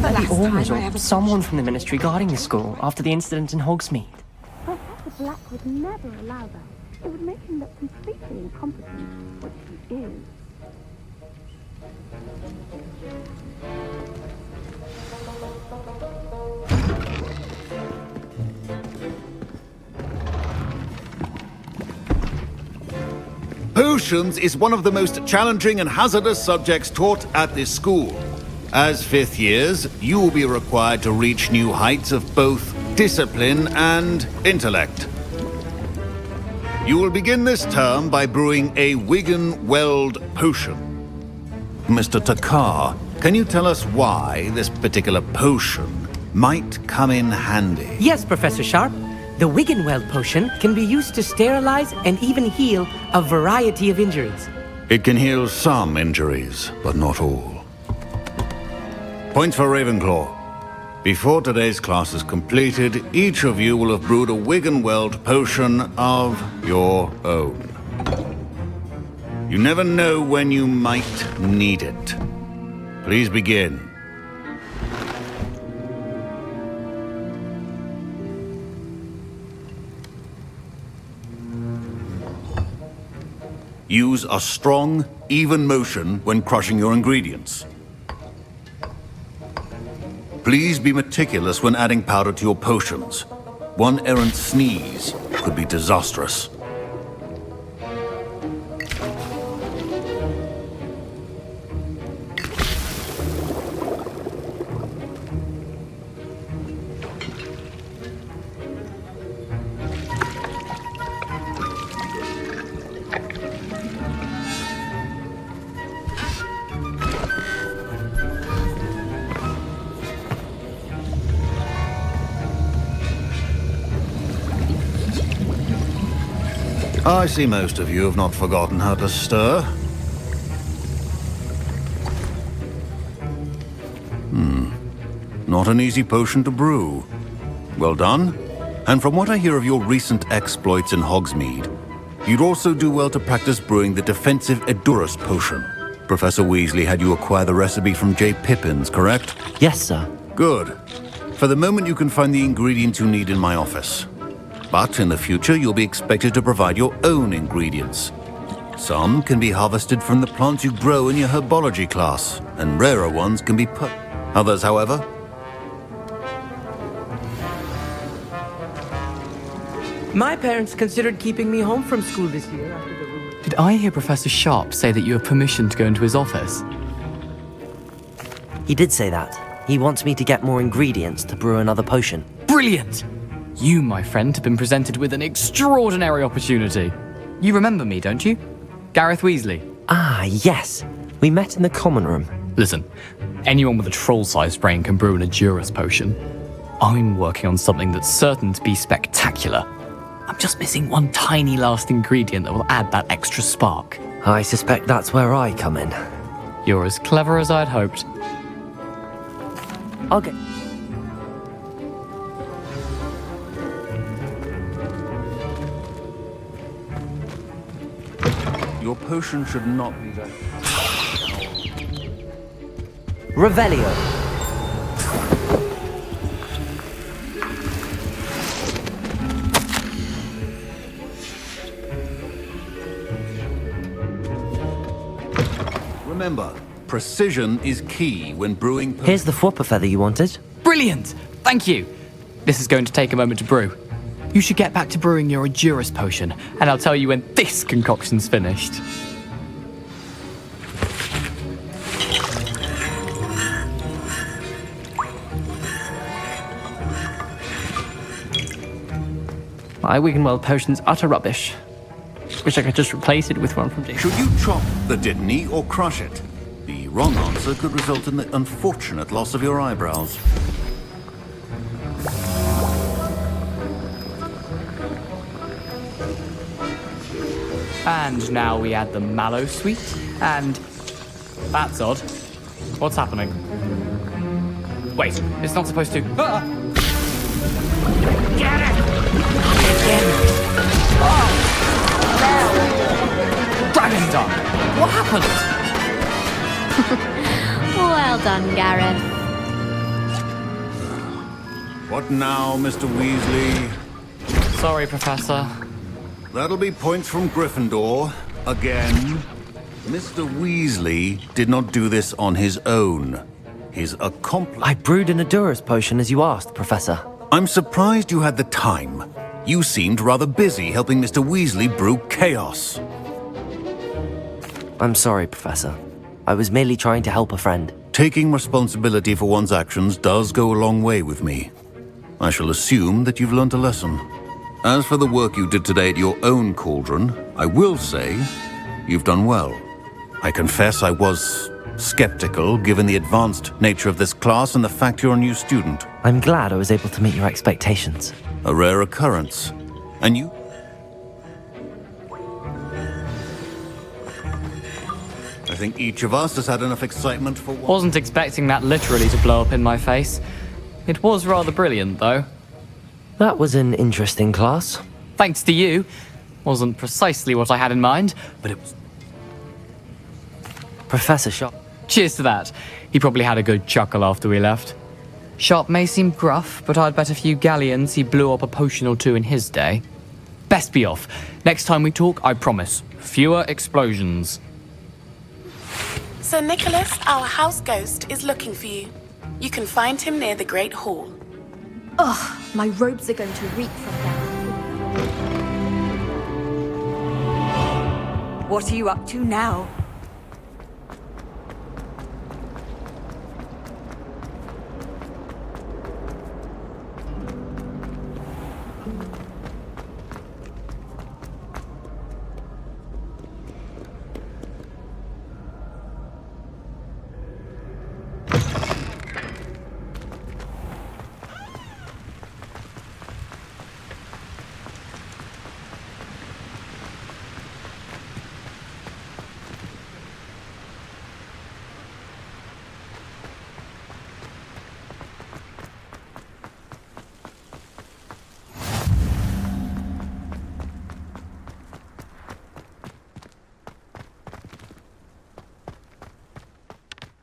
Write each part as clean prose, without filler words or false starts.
The Ormers or someone from the Ministry guarding the school after the incident in Hogsmeade. Professor Black would never allow that. It would make him look completely incompetent, which he is. Potions is one of the most challenging and hazardous subjects taught at this school. As fifth years, you will be required to reach new heights of both discipline and intellect. You will begin this term by brewing a Wigan-Weld potion. Mr. Takar, can you tell us why this particular potion might come in handy? Yes, Professor Sharp. The Wigan-Weld potion can be used to sterilize and even heal a variety of injuries. It can heal some injuries, but not all. Points for Ravenclaw. Before today's class is completed, each of you will have brewed a Wigan-Weld potion of your own. You never know when you might need it. Please begin. Use a strong, even motion when crushing your ingredients. Please be meticulous when adding powder to your potions. One errant sneeze could be disastrous. I see most of you have not forgotten how to stir. Not an easy potion to brew. Well done. And from what I hear of your recent exploits in Hogsmeade, you'd also do well to practice brewing the defensive Edurus potion. Professor Weasley had you acquire the recipe from J. Pippins, correct? Yes, sir. Good. For the moment, you can find the ingredients you need in my office. But in the future, you'll be expected to provide your own ingredients. Some can be harvested from the plants you grow in your herbology class, and rarer ones can be put. Others, however. My parents considered keeping me home from school this year after the rumor. Did I hear Professor Sharp say that you have permission to go into his office? He did say that. He wants me to get more ingredients to brew another potion. Brilliant! You, my friend, have been presented with an extraordinary opportunity. You remember me, don't you? Gareth Weasley. Ah, yes. We met in the common room. Listen, anyone with a troll-sized brain can brew an Edurus potion. I'm working on something that's certain to be spectacular. I'm just missing one tiny last ingredient that will add that extra spark. I suspect that's where I come in. You're as clever as I'd hoped. Okay. Your potion should not be that. Revelio. Remember, precision is key when brewing. Here's the Fwopper feather you wanted. Brilliant! Thank you! This is going to take a moment to brew. You should get back to brewing your Edurus potion, and I'll tell you when this concoction's finished. My Wigan-Weld potion's utter rubbish. Wish I could just replace it with one from J. Should you chop the Dittany or crush it? The wrong answer could result in the unfortunate loss of your eyebrows. And now we add the mallow sweet, and... That's odd. What's happening? Wait, it's not supposed to... Ah! Get it! Again! Oh! No! Dragon Dog! What happened? Well done, Gareth. What now, Mr. Weasley? Sorry, Professor. That'll be points from Gryffindor. Again. Mr. Weasley did not do this on his own. His accomplice... I brewed an Adurus potion as you asked, Professor. I'm surprised you had the time. You seemed rather busy helping Mr. Weasley brew chaos. I'm sorry, Professor. I was merely trying to help a friend. Taking responsibility for one's actions does go a long way with me. I shall assume that you've learnt a lesson. As for the work you did today at your own cauldron, I will say you've done well. I confess I was skeptical given the advanced nature of this class and the fact you're a new student. I'm glad I was able to meet your expectations. A rare occurrence. And you? I think each of us has had enough excitement for one. Wasn't expecting that literally to blow up in my face. It was rather brilliant, though. That was an interesting class. Thanks to you. Wasn't precisely what I had in mind, but it was... Professor Sharp. Cheers to that. He probably had a good chuckle after we left. Sharp may seem gruff, but I'd bet a few galleons he blew up a potion or two in his day. Best be off. Next time we talk, I promise. Fewer explosions. Sir Nicholas, our house ghost, is looking for you. You can find him near the Great Hall. Ugh, my robes are going to reek from now. What are you up to now?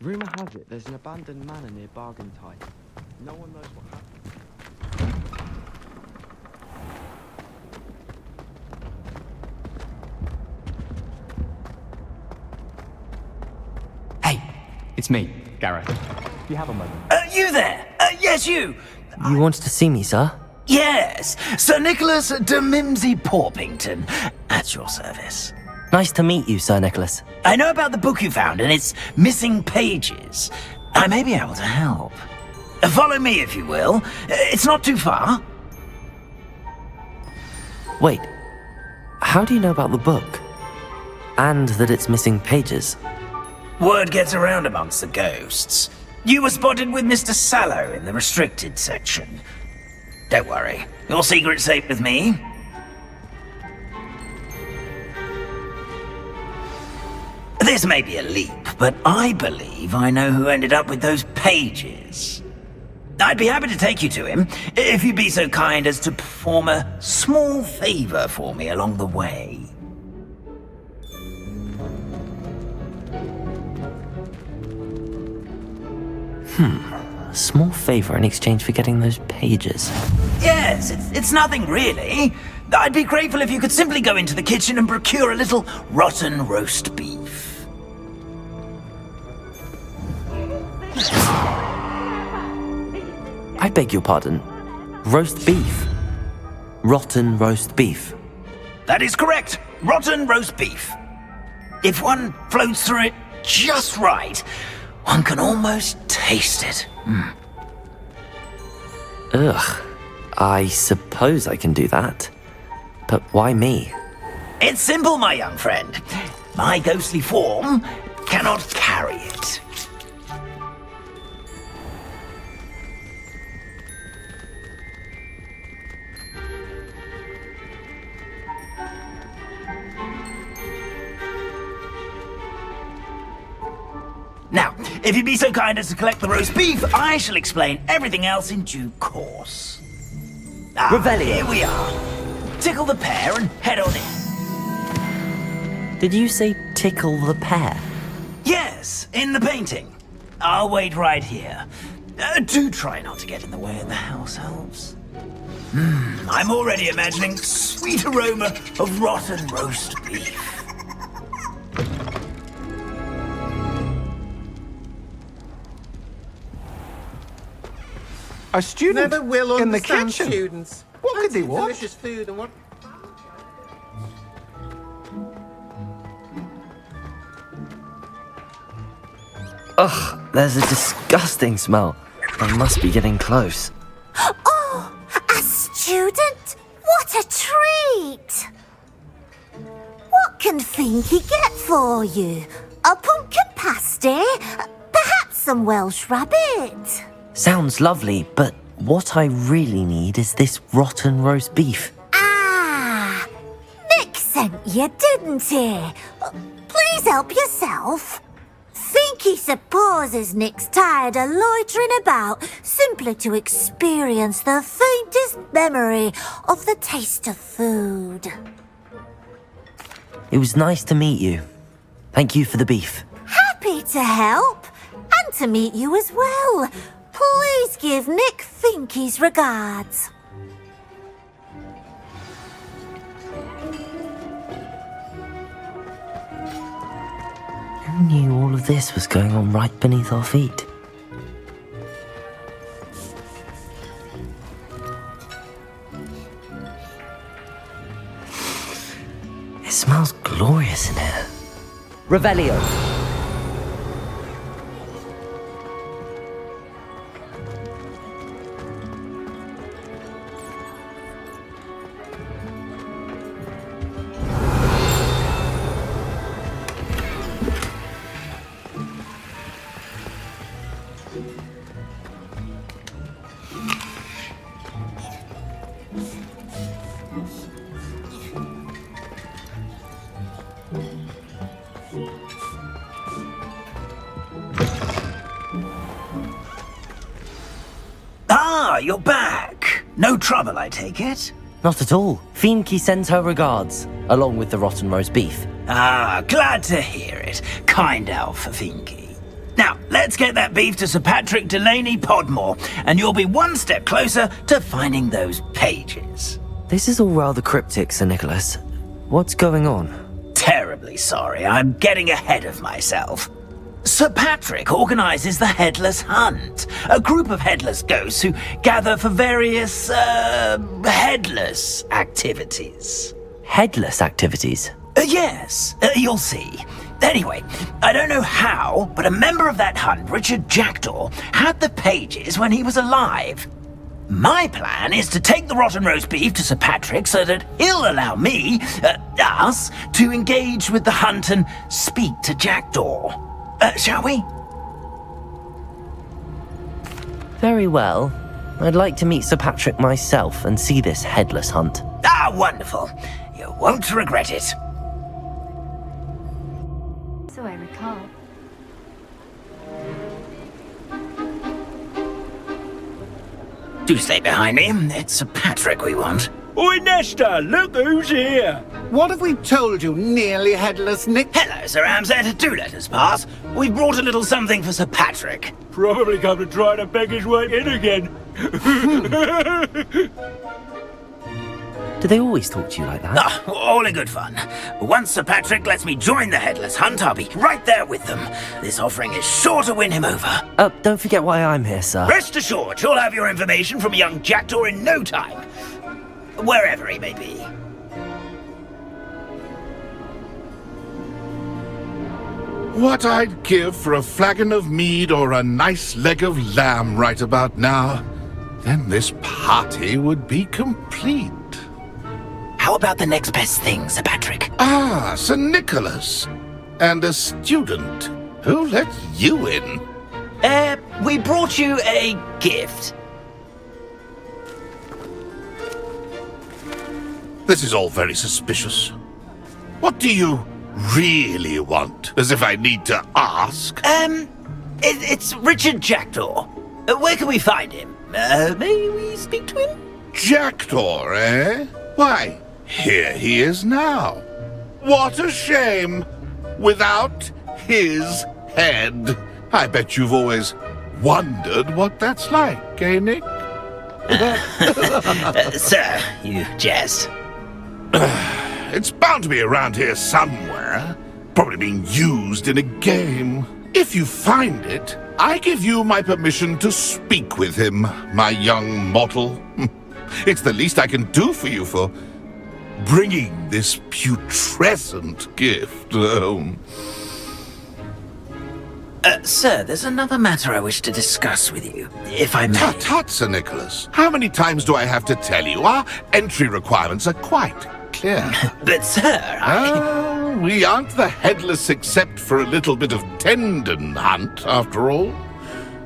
Rumour has it there's an abandoned manor near Bargentine. No one knows what happened. Hey, it's me, Gareth. Do you have a moment? You there? Yes, you. You wanted to see me, sir? Yes, Sir Nicholas de Mimsy Porpington, at your service. Nice to meet you, Sir Nicholas. I know about the book you found and its missing pages. I may be able to help. Follow me, if you will. It's not too far. Wait, how do you know about the book? And that it's missing pages? Word gets around amongst the ghosts. You were spotted with Mr. Sallow in the restricted section. Don't worry, your secret's safe with me. This may be a leap, but I believe I know who ended up with those pages. I'd be happy to take you to him, if you'd be so kind as to perform a small favor for me along the way. A small favor in exchange for getting those pages. Yes, it's nothing really. I'd be grateful if you could simply go into the kitchen and procure a little rotten roast beef. I beg your pardon. Roast beef. Rotten roast beef. That is correct. Rotten roast beef. If one floats through it just right, one can almost taste it. Ugh. I suppose I can do that. But why me? It's simple, my young friend. My ghostly form cannot carry it. Now, if you'd be so kind as to collect the roast beef, I shall explain everything else in due course. Revelio. Here we are. Tickle the pear and head on in. Did you say tickle the pear? Yes, in the painting. I'll wait right here. Do try not to get in the way of the house elves. I'm already imagining sweet aroma of rotten roast beef. A student Never will in the understand kitchen. students. What could they want? Delicious food and what? Ugh, there's a disgusting smell. They must be getting close. Oh, a student? What a treat! What can Finky get for you? A pumpkin pasty? Perhaps some Welsh rabbit? Sounds lovely, but what I really need is this rotten roast beef. Ah, Nick sent you, didn't he? Please help yourself. Finky supposes Nick's tired of loitering about simply to experience the faintest memory of the taste of food. It was nice to meet you. Thank you for the beef. Happy to help, and to meet you as well. Please give Nick Finky's regards. Who knew all of this was going on right beneath our feet? It smells glorious in here. Revelio. Ah, you're back. No trouble, I take it? Not at all. Fienke sends her regards, along with the rotten roast beef. Ah, glad to hear it. Kind elf for Finky. Now, let's get that beef to Sir Patrick Delaney Podmore, and you'll be one step closer to finding those pages. This is all rather cryptic, Sir Nicholas. What's going on? Terribly sorry, I'm getting ahead of myself. Sir Patrick organises the Headless Hunt, a group of headless ghosts who gather for various, headless activities. Headless activities? Yes, you'll see. Anyway, I don't know how, but a member of that hunt, Richard Jackdaw, had the pages when he was alive. My plan is to take the rotten roast beef to Sir Patrick so that he'll allow me, us, to engage with the hunt and speak to Jackdaw. Shall we? Very well. I'd like to meet Sir Patrick myself and see this headless hunt. Ah, wonderful. You won't regret it. So I recall. Do stay behind me. It's Sir Patrick we want. Oi, Nesta, look who's here. What have we told you, nearly headless Nick? Hello, Sir Ramsay. Do let us pass. We've brought a little something for Sir Patrick. Probably come to try to beg his way in again. Do they always talk to you like that? Ah, all in good fun. Once Sir Patrick lets me join the Headless Hunt, I'll be right there with them. This offering is sure to win him over. Don't forget why I'm here, sir. Rest assured, you'll have your information from young Jackdaw in no time. Wherever he may be. What I'd give for a flagon of mead or a nice leg of lamb right about now. Then this party would be complete. How about the next best thing, Sir Patrick? Ah, Sir Nicholas. And a student. Who let you in? We brought you a gift. This is all very suspicious. What do you really want? As if I need to ask. It's Richard Jackdaw. Where can we find him? May we speak to him? Jackdaw, eh? Why, here he is now. What a shame. Without his head. I bet you've always wondered what that's like, eh, Nick? Sir, you jest. It's bound to be around here somewhere. Probably being used in a game. If you find it, I give you my permission to speak with him, my young mortal. It's the least I can do for you for bringing this putrescent gift home. Sir, there's another matter I wish to discuss with you, if I may. Tut, Sir Nicholas. How many times do I have to tell you? Our entry requirements are quite clear. But, sir, we aren't the headless except for a little bit of tendon hunt, after all.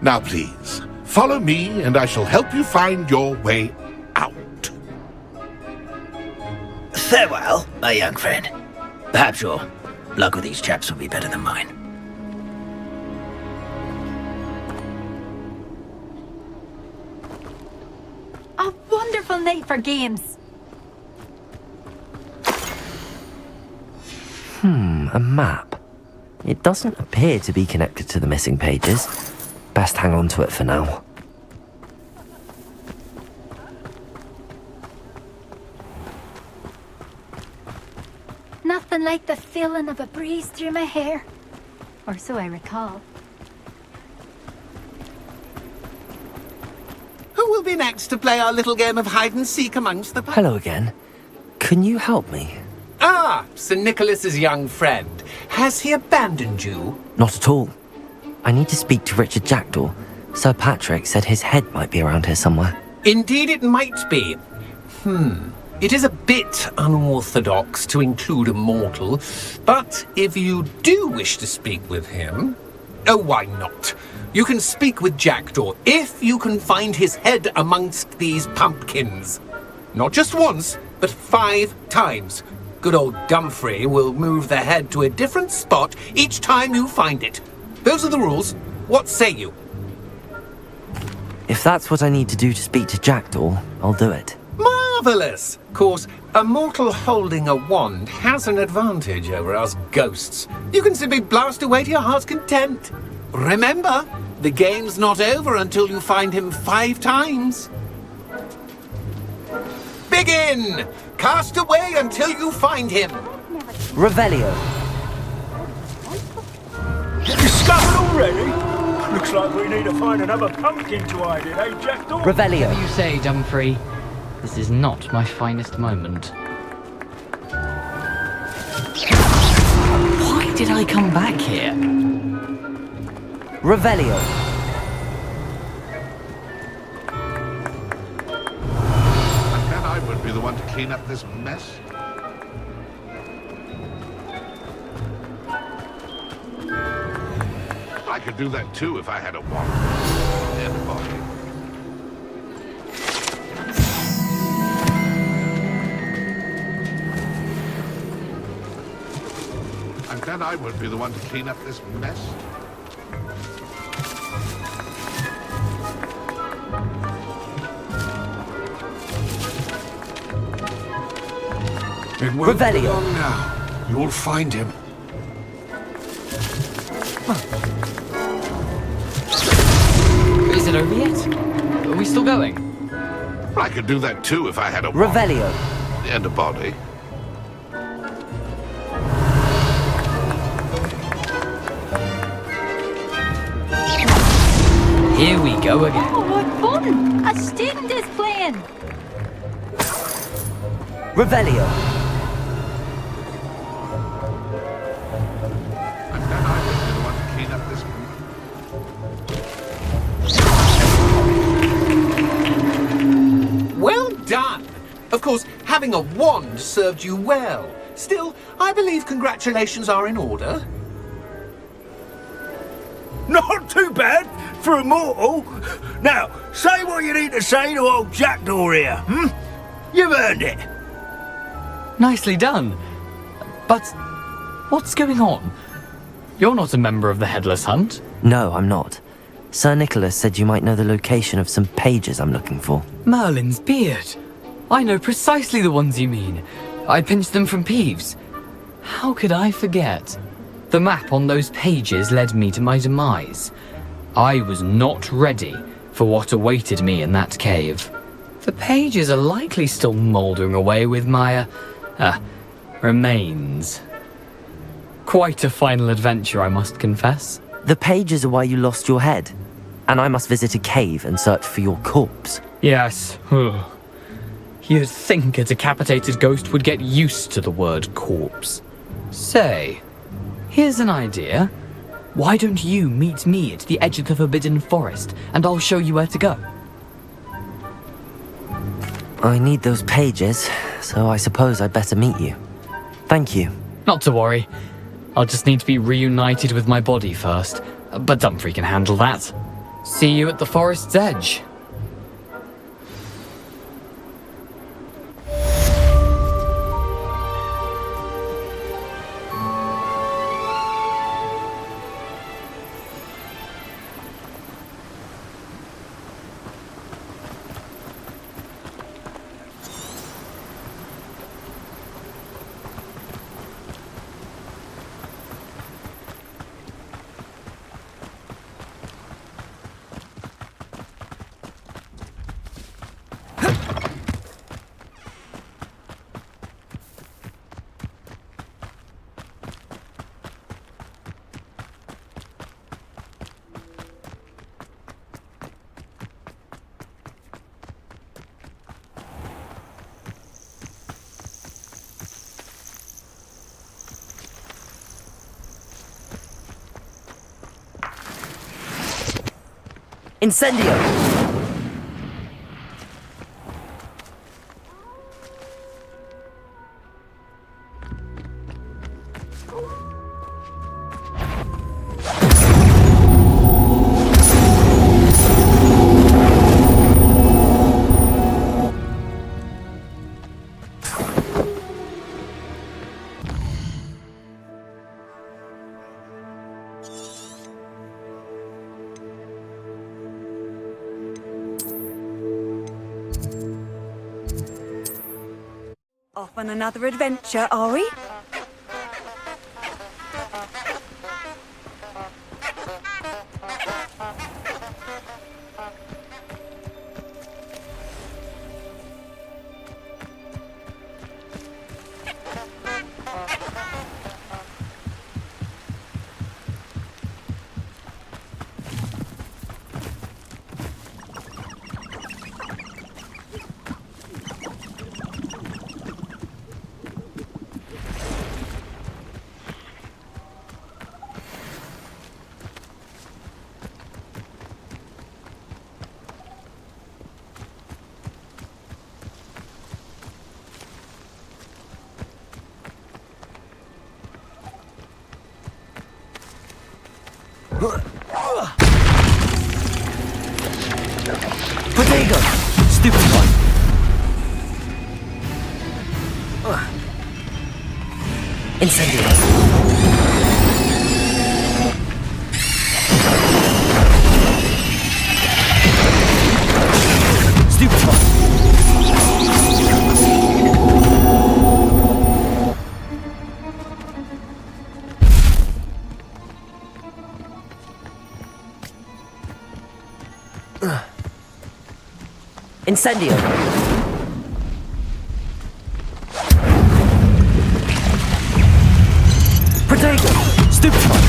Now, please, follow me and I shall help you find your way out. Farewell, my young friend. Perhaps your luck with these chaps will be better than mine. A wonderful night for games. A map. It doesn't appear to be connected to the missing pages. Best hang on to it for now. Nothing like the feeling of a breeze through my hair. Or so I recall. Who will be next to play our little game of hide-and-seek amongst the... Hello again. Can you help me? Ah, Sir Nicholas's young friend. Has he abandoned you? Not at all. I need to speak to Richard Jackdaw. Sir Patrick said his head might be around here somewhere. Indeed it might be. It is a bit unorthodox to include a mortal, but if you do wish to speak with him... Oh, why not? You can speak with Jackdaw if you can find his head amongst these pumpkins. Not just once, but 5 times. Good old Dumfrey will move the head to a different spot each time you find it. Those are the rules. What say you? If that's what I need to do to speak to Jackdaw, I'll do it. Marvellous! Of course, a mortal holding a wand has an advantage over us ghosts. You can simply blast away to your heart's content. Remember, the game's not over until you find him 5 times. Begin! Cast away until you find him. Revelio. Discovered already? Looks like we need to find another pumpkin to hide in, eh, Jackdaw? Revelio. Whatever you say, Dumfrey. This is not my finest moment. Why did I come back here? Revelio. And then I would be the one to clean up this mess. I could do that too if I had a wand and a body. And then I would be the one to clean up this mess. It won't be Revelio. long now. You'll find him. Is it over yet? Are we still going? I could do that too if I had a wand Revelio. and a body. Here we go again. Oh, what fun! A student is playing. Revelio. And then I would be the one to clean up this. Well done! Of course, having a wand served you well. Still, I believe congratulations are in order. Not too bad for a mortal. Now, say what you need to say to old Jackdaw here, You've earned it. Nicely done. But what's going on? You're not a member of the Headless Hunt. No, I'm not. Sir Nicholas said you might know the location of some pages I'm looking for. Merlin's beard. I know precisely the ones you mean. I pinched them from Peeves. How could I forget? The map on those pages led me to my demise. I was not ready for what awaited me in that cave. The pages are likely still mouldering away with my, remains. Quite a final adventure, I must confess. The pages are why you lost your head, and I must visit a cave and search for your corpse. Yes. You'd think a decapitated ghost would get used to the word corpse. Say, here's an idea. Why don't you meet me at the edge of the Forbidden Forest, and I'll show you where to go? I need those pages, so I suppose I'd better meet you. Thank you. Not to worry. I'll just need to be reunited with my body first, but Dumfries can handle that. See you at the forest's edge. Incendio! Off on another adventure, are we? Potato! Stupid one! Incendio! Stupid one! Incendio! Protego! Stupid one!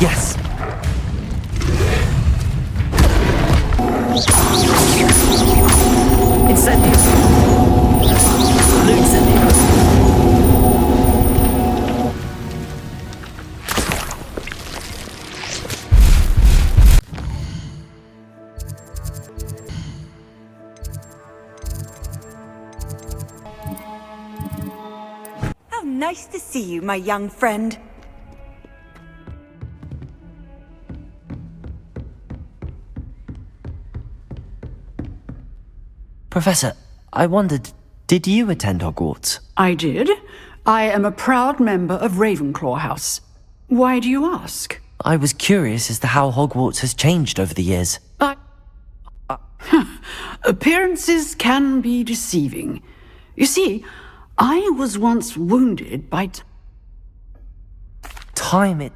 Yes. Incendium. Blue incendium. How nice to see you, my young friend. Professor, I wondered, did you attend Hogwarts? I did. I am a proud member of Ravenclaw House. Why do you ask? I was curious as to how Hogwarts has changed over the years. Appearances can be deceiving. You see, I was once wounded by time it...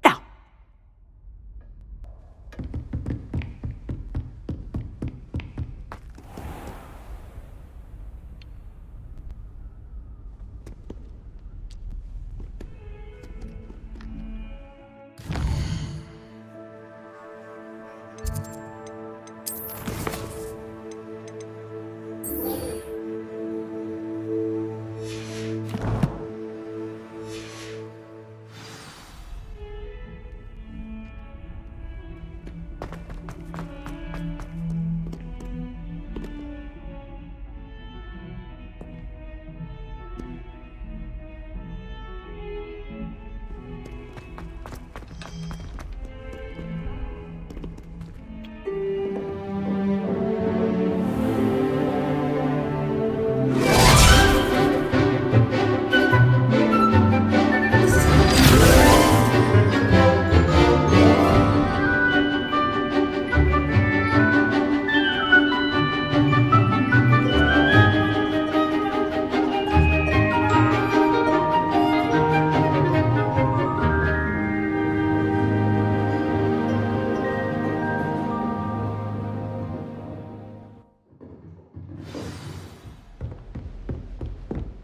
Now.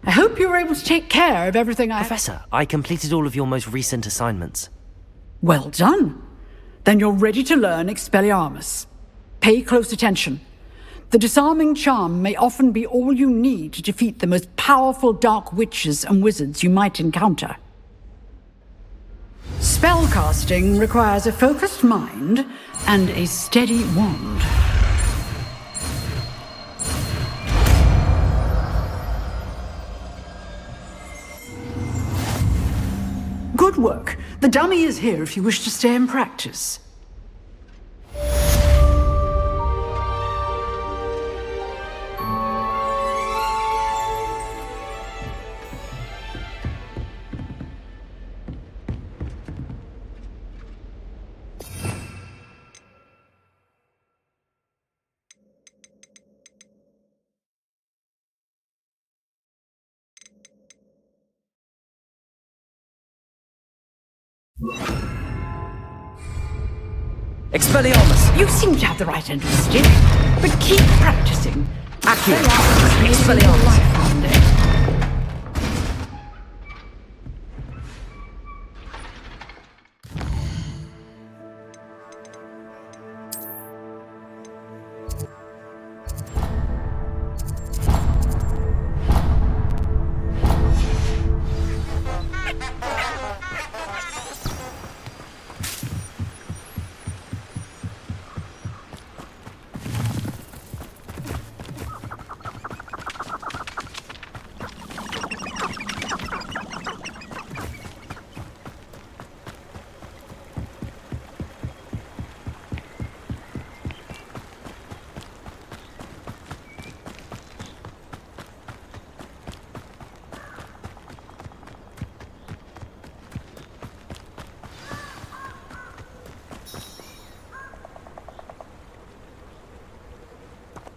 I hope you were able to take care of everything Professor, I completed all of your most recent assignments. Well done. Then you're ready to learn Expelliarmus. Pay close attention. The disarming charm may often be all you need to defeat the most powerful dark witches and wizards you might encounter. Spellcasting requires a focused mind and a steady wand. Good work. The dummy is here if you wish to stay and practice. Expelliarmus! You seem to have the right end of the stick, but keep practicing. Accio! Expelliarmus!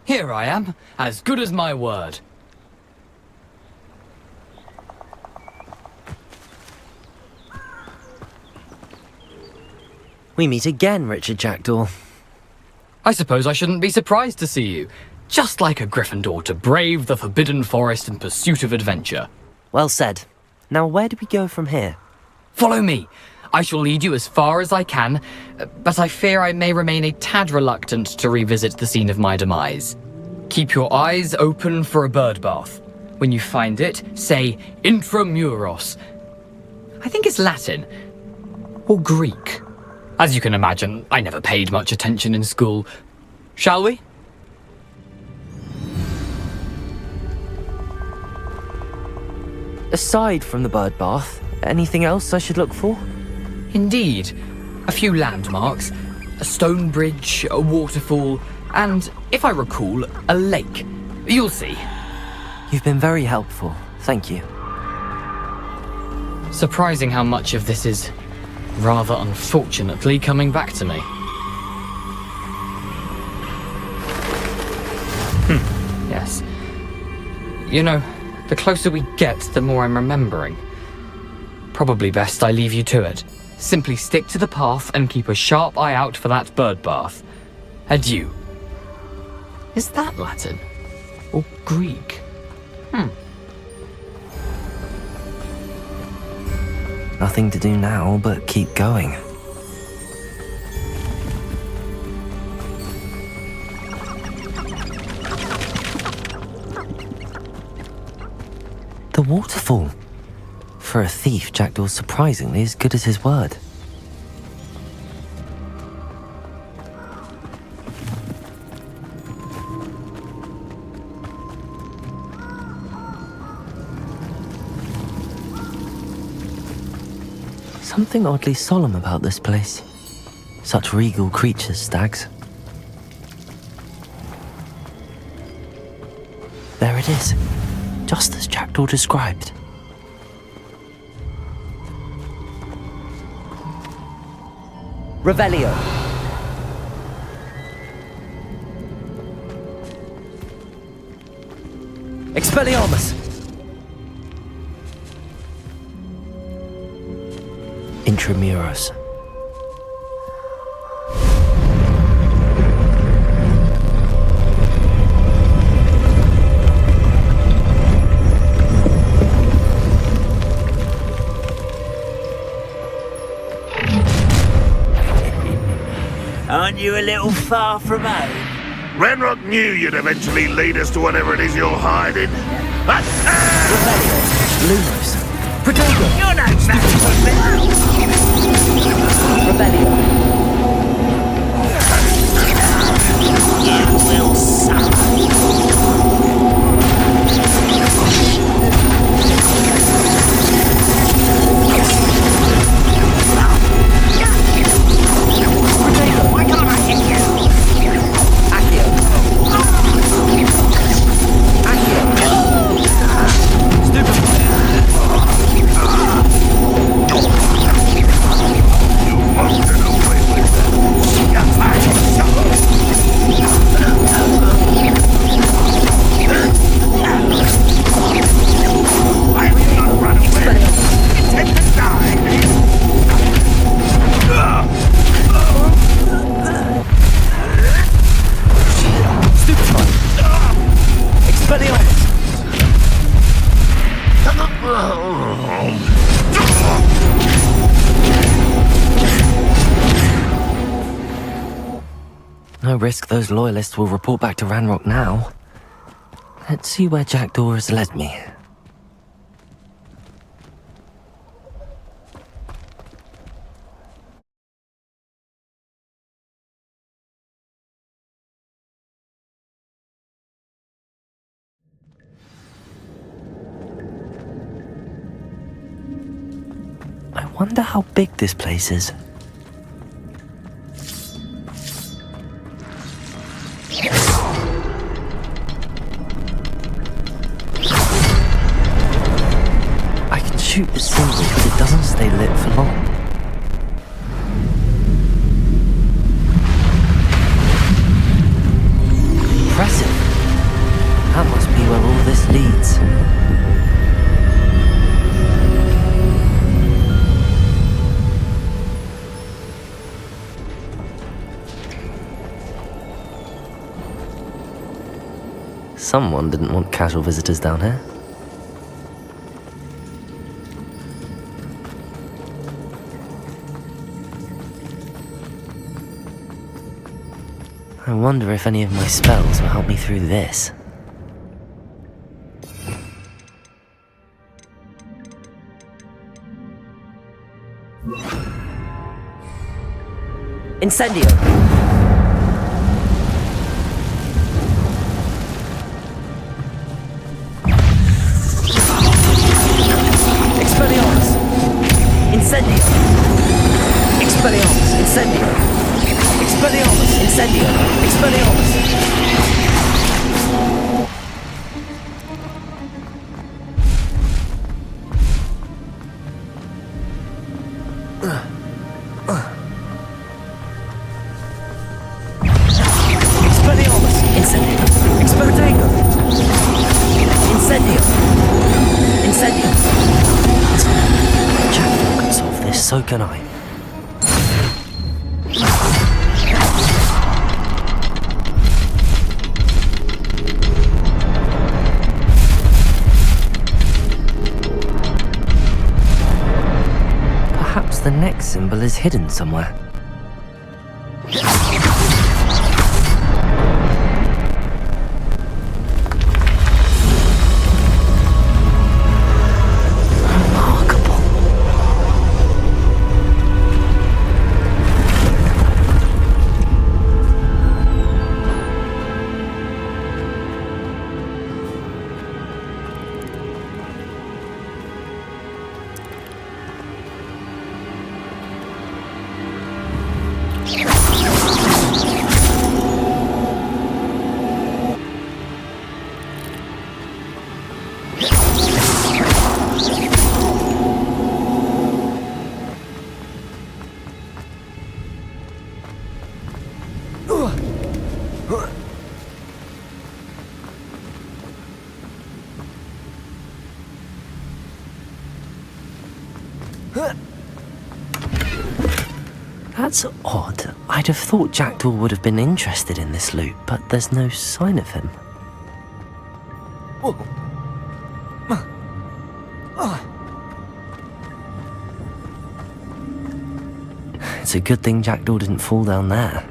Here I am, as good as my word. We meet again, Richard Jackdaw. I suppose I shouldn't be surprised to see you. Just like a Gryffindor to brave the Forbidden Forest in pursuit of adventure. Well said. Now where do we go from here? Follow me. I shall lead you as far as I can, but I fear I may remain a tad reluctant to revisit the scene of my demise. Keep your eyes open for a bird bath. When you find it, say intramuros. I think it's Latin. Or Greek. As you can imagine, I never paid much attention in school. Shall we? Aside from the bird bath, anything else I should look for? Indeed. A few landmarks, a stone bridge, a waterfall, and, if I recall, a lake. You'll see. You've been very helpful. Thank you. Surprising how much of this is, rather unfortunately, coming back to me. Yes. You know, the closer we get, the more I'm remembering. Probably best I leave you to it. Simply stick to the path and keep a sharp eye out for that bird bath. Adieu. Is that Latin? Or Greek? Nothing to do now but keep going. The waterfall. For a thief, Jackdaw's surprisingly as good as his word. Something oddly solemn about this place. Such regal creatures, stags. There it is, just as Jackdaw described. Revelio. Expelliarmus. Intramuros. Aren't you a little far from home? Ranrock knew you'd eventually lead us to whatever it is you're hiding. Lumos. Protego! You're no match for me! Revelio. You will suffer. Why can't I hit you? Accio. No risk those loyalists will report back to Ranrock now. Let's see where Jackdaw has led me. I wonder how big this place is. I can shoot the symbol, but it doesn't stay lit for long. Impressive. That must be where all this leads. Someone didn't want casual visitors down here. I wonder if any of my spells will help me through this. Incendio! Expelliarmus! Incendio! Expelliarmus! Incendio! Expelliarmus! Incendio! Expelliarmus! So can I. Perhaps the next symbol is hidden somewhere. That's odd. I'd have thought Jackdaw would have been interested in this loot, but there's no sign of him. It's a good thing Jackdaw didn't fall down there.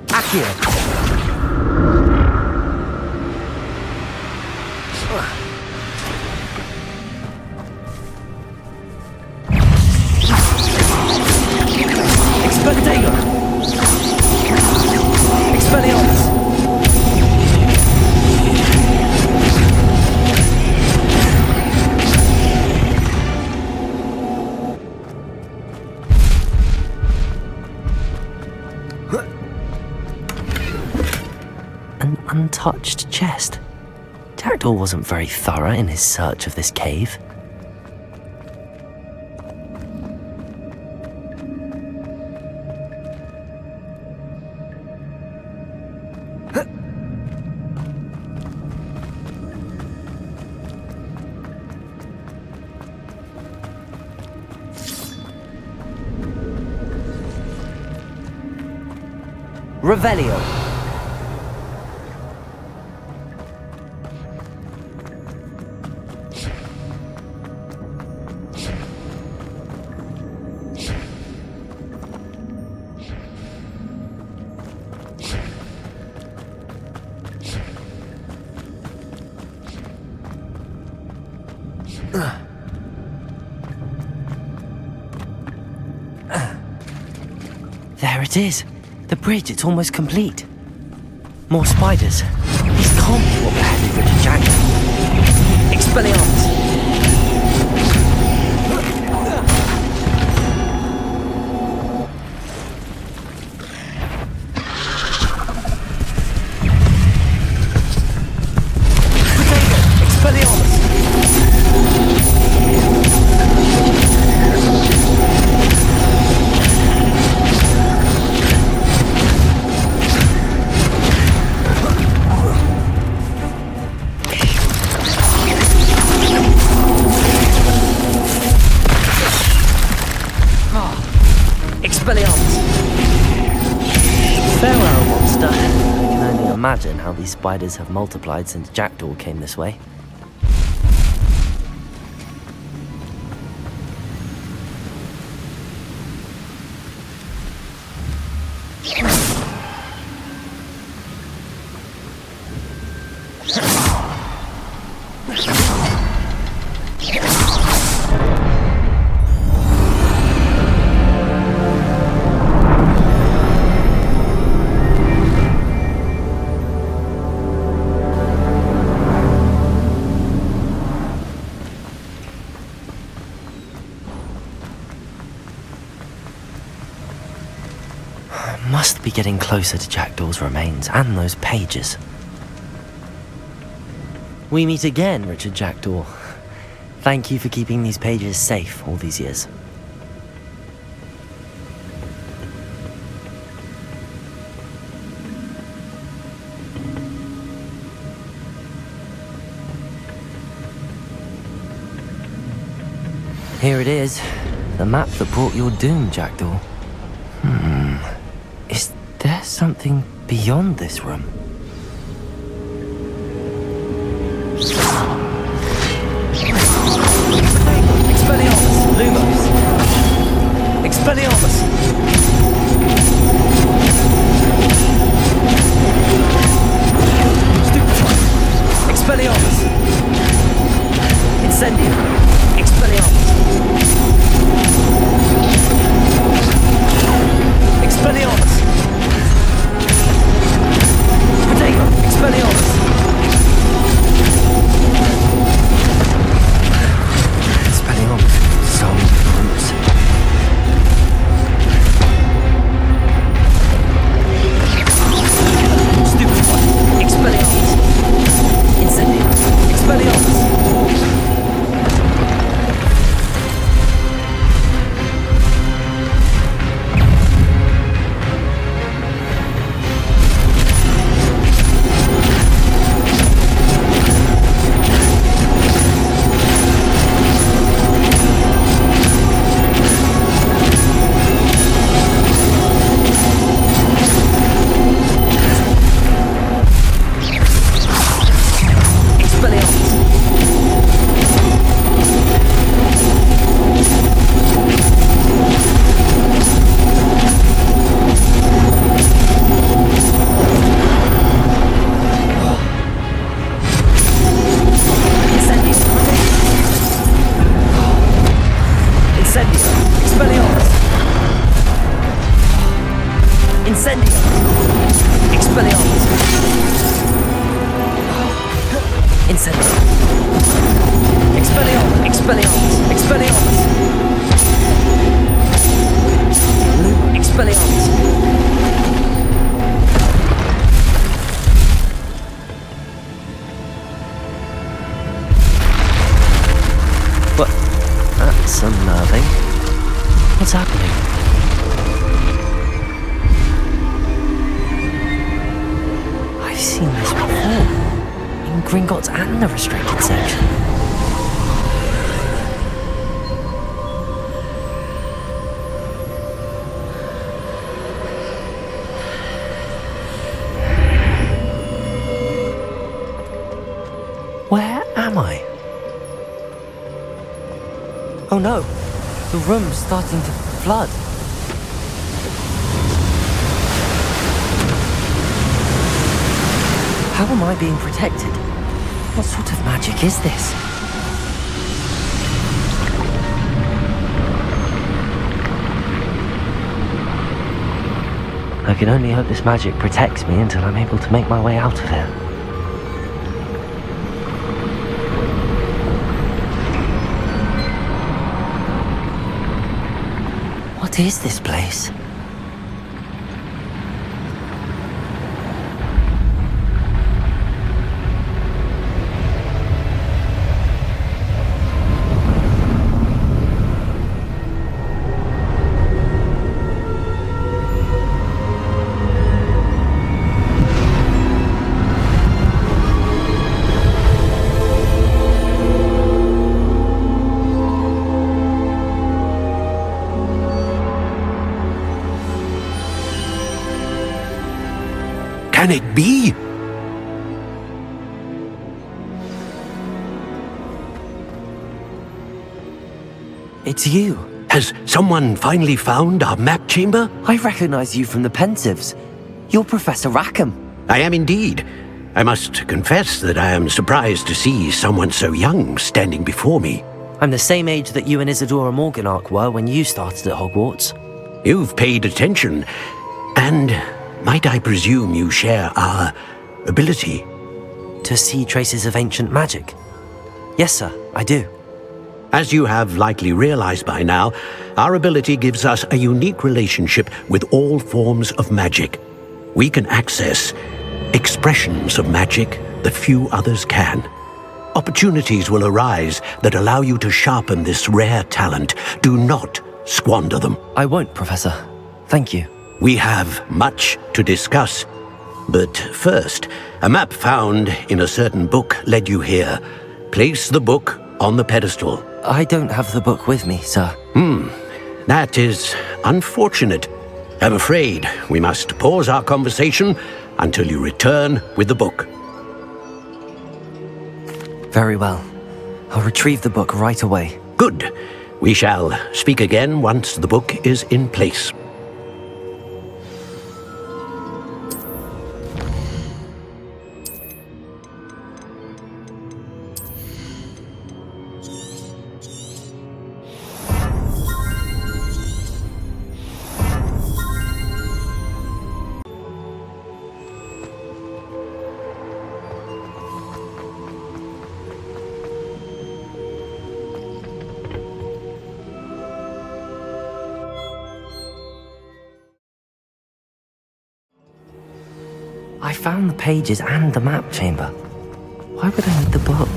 Accio! Untouched chest. Jackdaw wasn't very thorough in his search of this cave. Revelio. There it is. The bridge, it's almost complete. More spiders. These can't be what beheaded Richard Jackson. Expelliarmus! Farewell, monster. I can only imagine how these spiders have multiplied since Jackdaw came this way. must be getting closer to Jackdaw's remains and those pages. We meet again, Richard Jackdaw. Thank you for keeping these pages safe all these years. Here it is, the map that brought your doom, Jackdaw. Is there something beyond this room? Expelliarmus! Lumos! Expelliarmus! Stupefy! Expelliarmus! Incendio! Expelliarmus! Expelliarmus! Potato! Expelliarmus! Expelliarmus! So many rooms. Stupefy! Expelliarmus! Incendio! Expelliarmus! That's unnerving. What's happening? I've seen this before. In Gringotts and the restricted section. Where am I? Oh no, the room's starting to flood. How am I being protected? What sort of magic is this? I can only hope this magic protects me until I'm able to make my way out of here. What is this place? Can it be? It's you. Has someone finally found our map chamber? I recognize you from the Pensives. You're Professor Rackham. I am indeed. I must confess that I am surprised to see someone so young standing before me. I'm the same age that you and Isadora Morganach were when you started at Hogwarts. You've paid attention, and might I presume you share our ability? To see traces of ancient magic? Yes, sir, I do. As you have likely realized by now, our ability gives us a unique relationship with all forms of magic. We can access expressions of magic that few others can. Opportunities will arise that allow you to sharpen this rare talent. Do not squander them. I won't, Professor. Thank you. We have much to discuss. But first, a map found in a certain book led you here. Place the book on the pedestal. I don't have the book with me, sir. That is unfortunate. I'm afraid we must pause our conversation until you return with the book. Very well. I'll retrieve the book right away. Good. We shall speak again once the book is in place. I found the pages and the map chamber. Why would I need the book?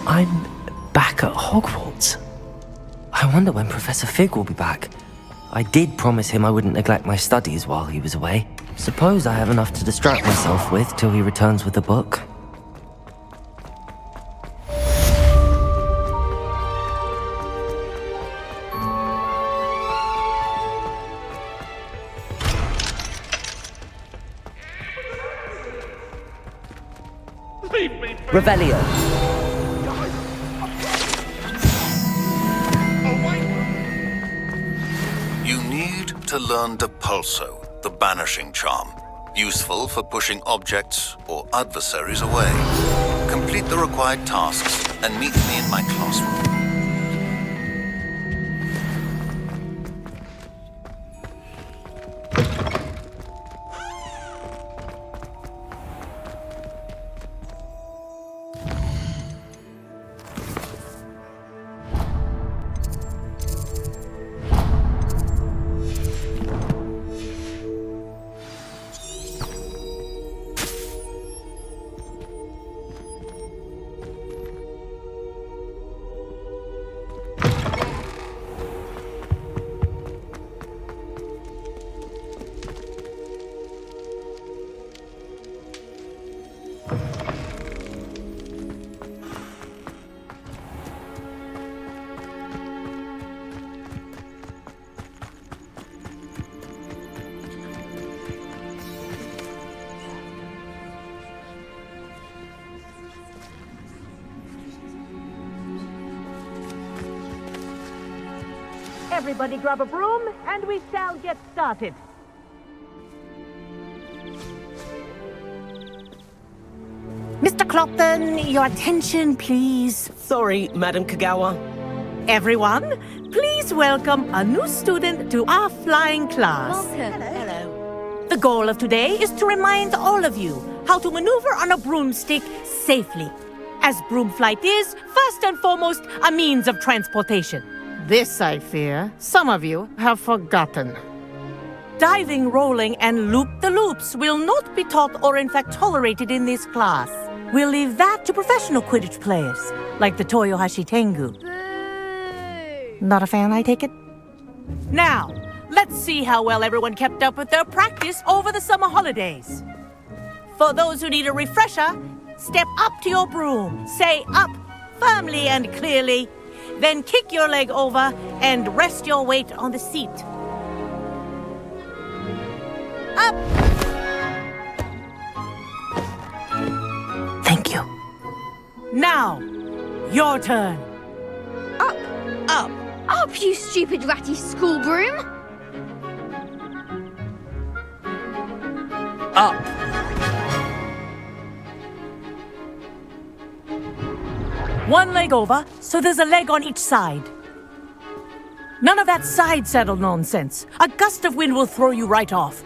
I'm back at Hogwarts. I wonder when Professor Fig will be back. I did promise him I wouldn't neglect my studies while he was away. Suppose I have enough to distract myself with till he returns with the book. Revelio. You need to learn Depulso, the banishing charm, useful for pushing objects or adversaries away. Complete the required tasks and meet me in my classroom. Everybody grab a broom, and we shall get started. Mr. Clopton, your attention, please. Sorry, Madam Kagawa. Everyone, please welcome a new student to our flying class. Welcome. Hello. The goal of today is to remind all of you how to maneuver on a broomstick safely, as broom flight is, first and foremost, a means of transportation. This, I fear, some of you have forgotten. Diving, rolling, and loop-the-loops will not be taught or in fact tolerated in this class. We'll leave that to professional Quidditch players, like the Toyohashi Tengu. Not a fan, I take it? Now, let's see how well everyone kept up with their practice over the summer holidays. For those who need a refresher, step up to your broom, say up firmly and clearly, then kick your leg over and rest your weight on the seat. Up! Thank you. Now, your turn. Up! Up! Up, you stupid ratty school broom! Up! One leg over, so there's a leg on each side. None of that side saddle nonsense. A gust of wind will throw you right off.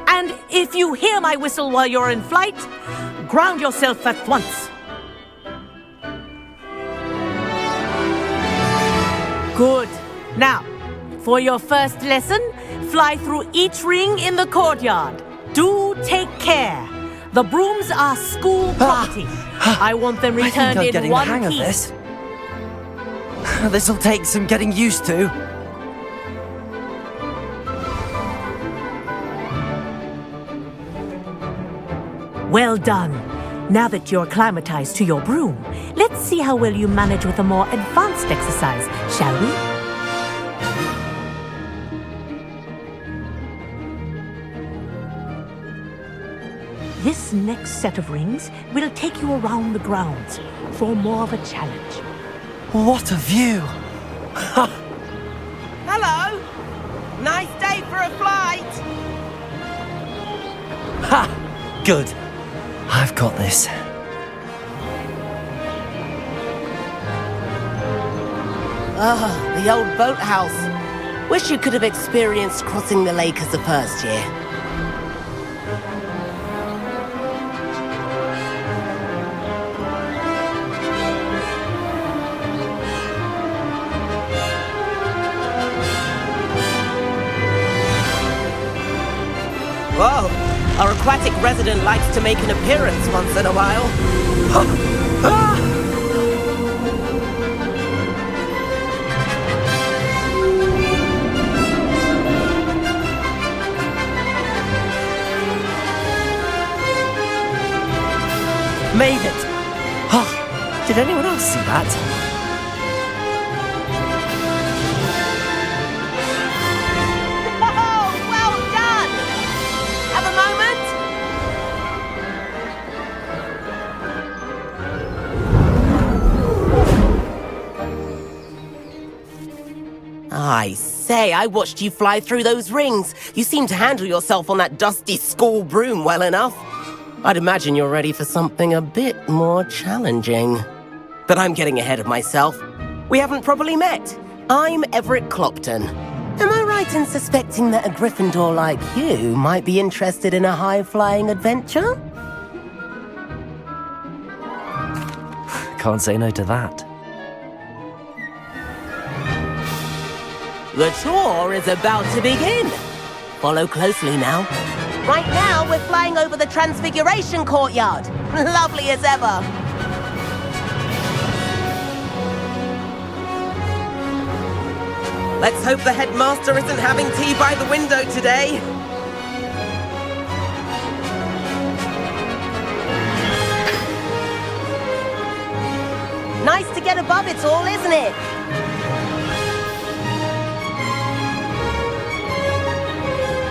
And if you hear my whistle while you're in flight, ground yourself at once. Good. Now, for your first lesson, fly through each ring in the courtyard. Do take care. The brooms are school property. I want them returned I think I'm in getting one the hang piece. of this. This'll take some getting used to. Well done. Now that you're acclimatized to your broom, let's see how well you manage with a more advanced exercise, shall we? This next set of rings will take you around the grounds for more of a challenge. What a view! Hello! Nice day for a flight! Ha! Good. I've got this. Ah, the old boathouse. Wish you could have experienced crossing the lake as the first year. Whoa, our aquatic resident likes to make an appearance once in a while. Made it! Oh, did anyone else see that? Oh, well done! Have a moment? I say, I watched you fly through those rings. You seem to handle yourself on that dusty school broom well enough. I'd imagine you're ready for something a bit more challenging. But I'm getting ahead of myself. We haven't properly met. I'm Everett Clopton. Am I right in suspecting that a Gryffindor like you might be interested in a high-flying adventure? Can't say no to that. The tour is about to begin. Follow closely now. Right now, we're flying over the Transfiguration Courtyard. Lovely as ever. Let's hope the headmaster isn't having tea by the window today. Nice to get above it all, isn't it?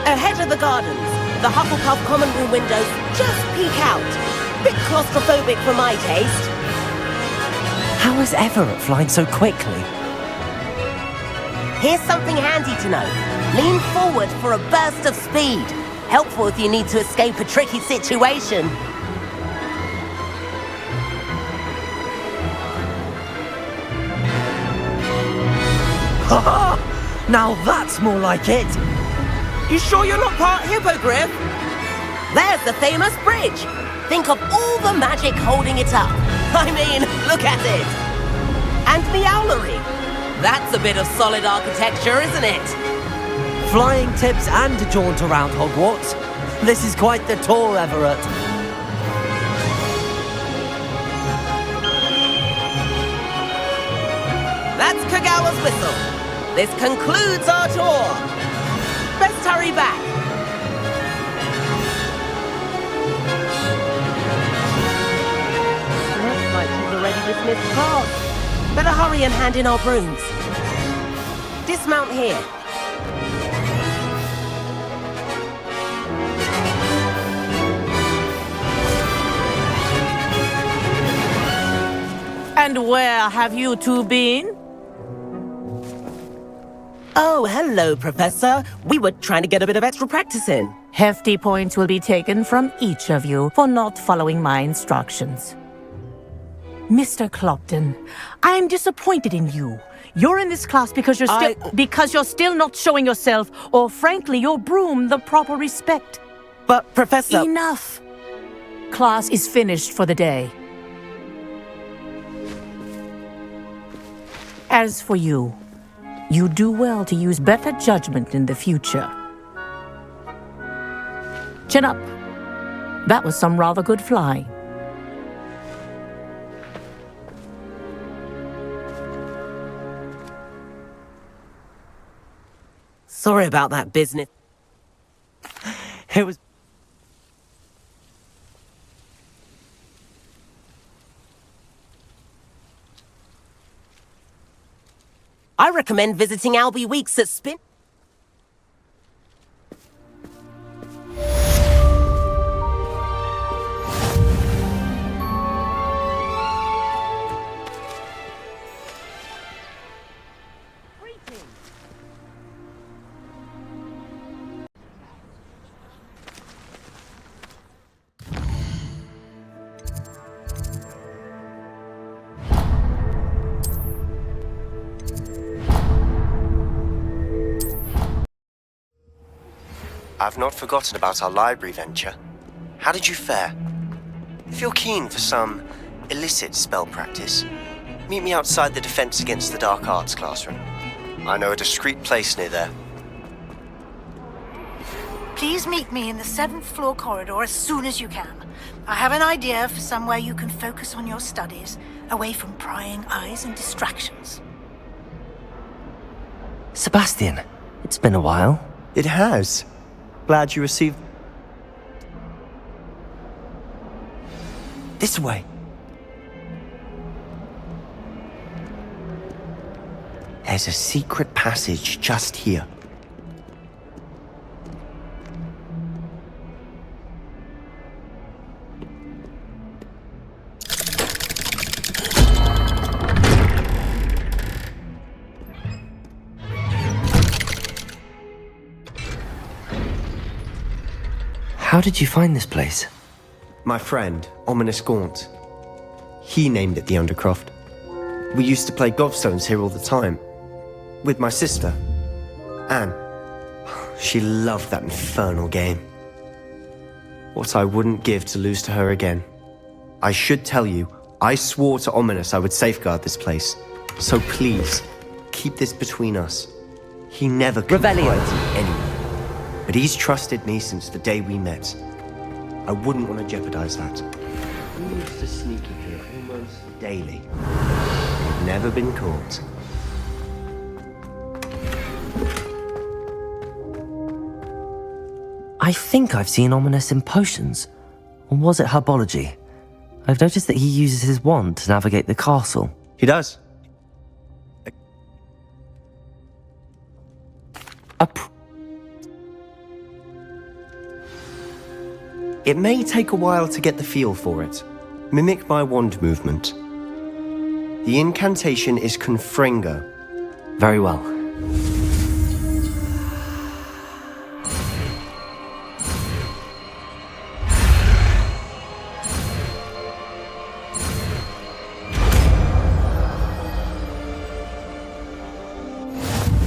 Ahead of the gardens. The Hufflepuff common room windows just peek out. Bit claustrophobic for my taste. How is Everett flying so quickly? Here's something handy to know. Lean forward for a burst of speed. Helpful if you need to escape a tricky situation. Ha! Now that's more like it! You sure you're not part hippogriff? There's the famous bridge. Think of all the magic holding it up. I mean, look at it. And the owlery. That's a bit of solid architecture, isn't it? Flying tips and a jaunt around Hogwarts. This is quite the tour, Everett. That's Kagawa's whistle. This concludes our tour. Best hurry back. Looks like you've already dismissed class. Better hurry and hand in our brooms. Dismount here. And where have you two been? Oh, hello, Professor. We were trying to get a bit of extra practice in. Hefty points will be taken from each of you for not following my instructions. Mr. Clopton, I am disappointed in you. You're in this class because you're still not showing yourself, or frankly, your broom, the proper respect. But, Professor... Enough! Class is finished for the day. As for you, you do well to use better judgment in the future. Chin up. That was some rather good flying. Sorry about that business. It was... I recommend visiting Albie Weeks at Spin... I've not forgotten about our library venture. How did you fare? If you're keen for some illicit spell practice, meet me outside the Defense Against the Dark Arts classroom. I know a discreet place near there. Please meet me in the 7th floor corridor as soon as you can. I have an idea for somewhere you can focus on your studies, away from prying eyes and distractions. Sebastian, it's been a while. It has. Glad you received... This way. There's a secret passage just here. How did you find this place? My friend, Ominous Gaunt. He named it the Undercroft. We used to play gobstones here all the time. With my sister, Anne. She loved that infernal game. What I wouldn't give to lose to her again. I should tell you, I swore to Ominous I would safeguard this place. So please, keep this between us. He never confided in anyone. But he's trusted me since the day we met. I wouldn't want to jeopardize that. We used to sneak in here almost daily. We've never been caught. I think I've seen Ominous in potions. Or was it herbology? I've noticed that he uses his wand to navigate the castle. He does. It may take a while to get the feel for it. Mimic my wand movement. The incantation is Confringo. Very well.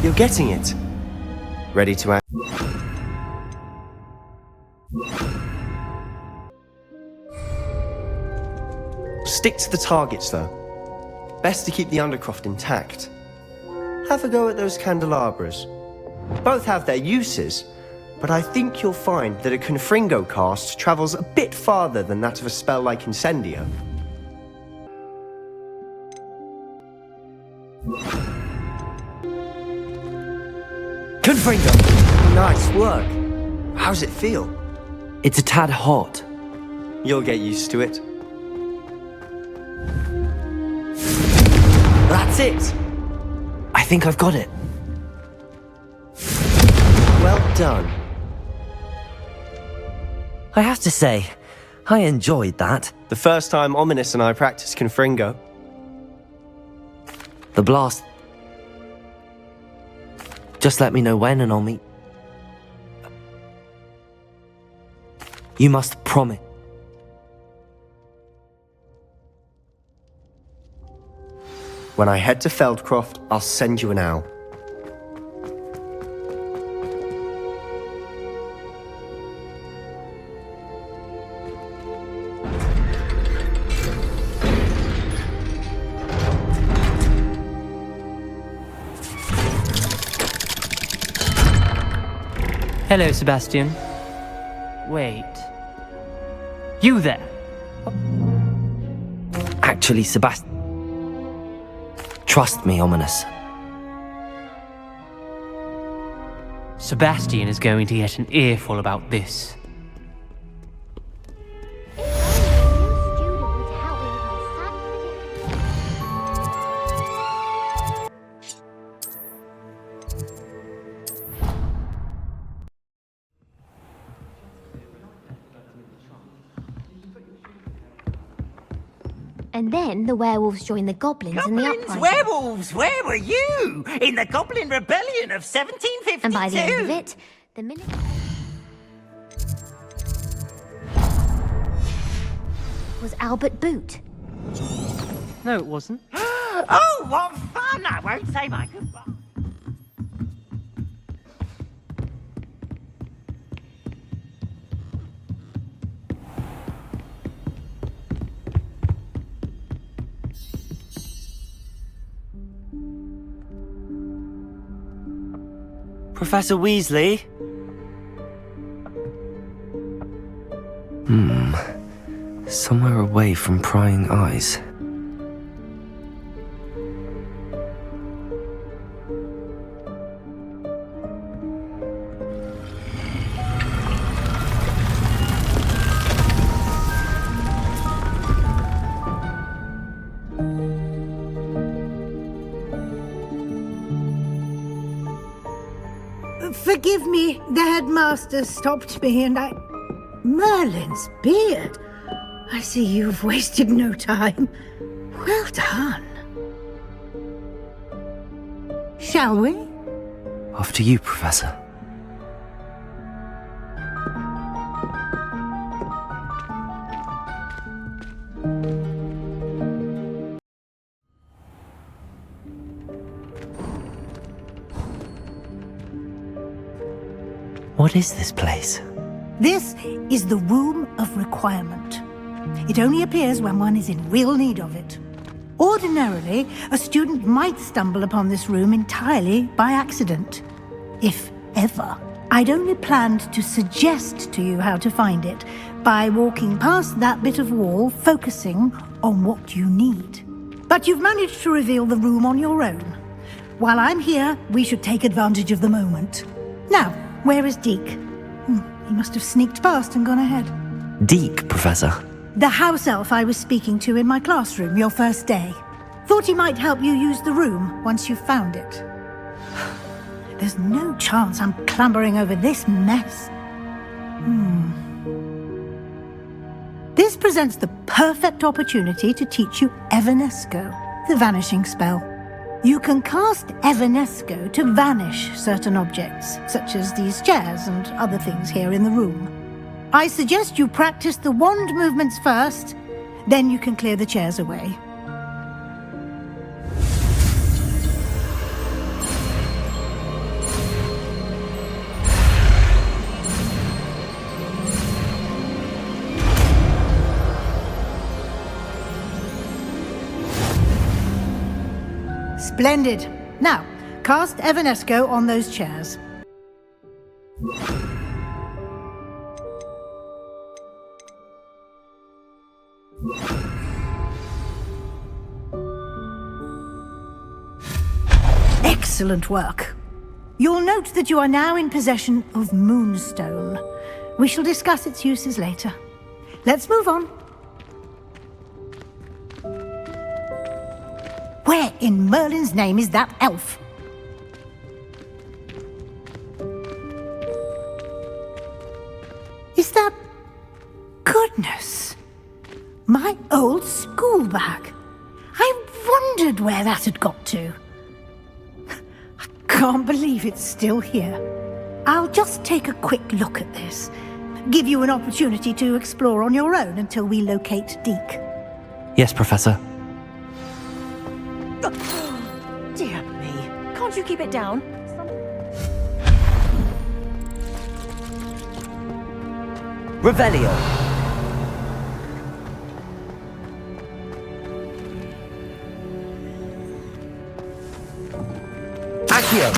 You're getting it. Ready to act? Stick to the targets, though. Best to keep the Undercroft intact. Have a go at those candelabras. Both have their uses, but I think you'll find that a Confringo cast travels a bit farther than that of a spell like Incendio. Confringo! Nice work. How's it feel? It's a tad hot. You'll get used to it. That's it! I think I've got it. Well done. I have to say, I enjoyed that. The first time Ominous and I practiced Confringo. The blast... Just let me know when and I'll meet. You must promise. When I head to Feldcroft, I'll send you an owl. Hello, Sebastian. Wait. You there? Actually, Sebastian. Trust me, Ominous. Sebastian is going to get an earful about this. And then the werewolves joined the goblins in the uprising. Werewolves! Where were you? In the Goblin Rebellion of 1752? And by the end of it, the minute... was Albert Boot. No, it wasn't. Oh, what fun! I won't say my goodbye. Professor Weasley? Somewhere away from prying eyes. Forgive me, the headmaster stopped me and I... Merlin's beard! I see you've wasted no time. Well done. Shall we? After you, Professor. What is this place? This is the Room of Requirement. It only appears when one is in real need of it. Ordinarily, a student might stumble upon this room entirely by accident, if ever. I'd only planned to suggest to you how to find it by walking past that bit of wall, focusing on what you need. But you've managed to reveal the room on your own. While I'm here, we should take advantage of the moment. Now, where is Deke? He must have sneaked past and gone ahead. Deke, Professor. The house elf I was speaking to in my classroom your first day. Thought he might help you use the room once you've found it. There's no chance I'm clambering over this mess. This presents the perfect opportunity to teach you Evanesco, the vanishing spell. You can cast Evanesco to vanish certain objects, such as these chairs and other things here in the room. I suggest you practice the wand movements first, then you can clear the chairs away. Splendid. Now, cast Evanesco on those chairs. Excellent work. You'll note that you are now in possession of Moonstone. We shall discuss its uses later. Let's move on. Where in Merlin's name is that elf? Is that... Goodness! My old school bag. I wondered where that had got to. I can't believe it's still here. I'll just take a quick look at this. Give you an opportunity to explore on your own until we locate Deke. Yes, Professor. Dear me. Can't you keep it down? Revelio. Accio.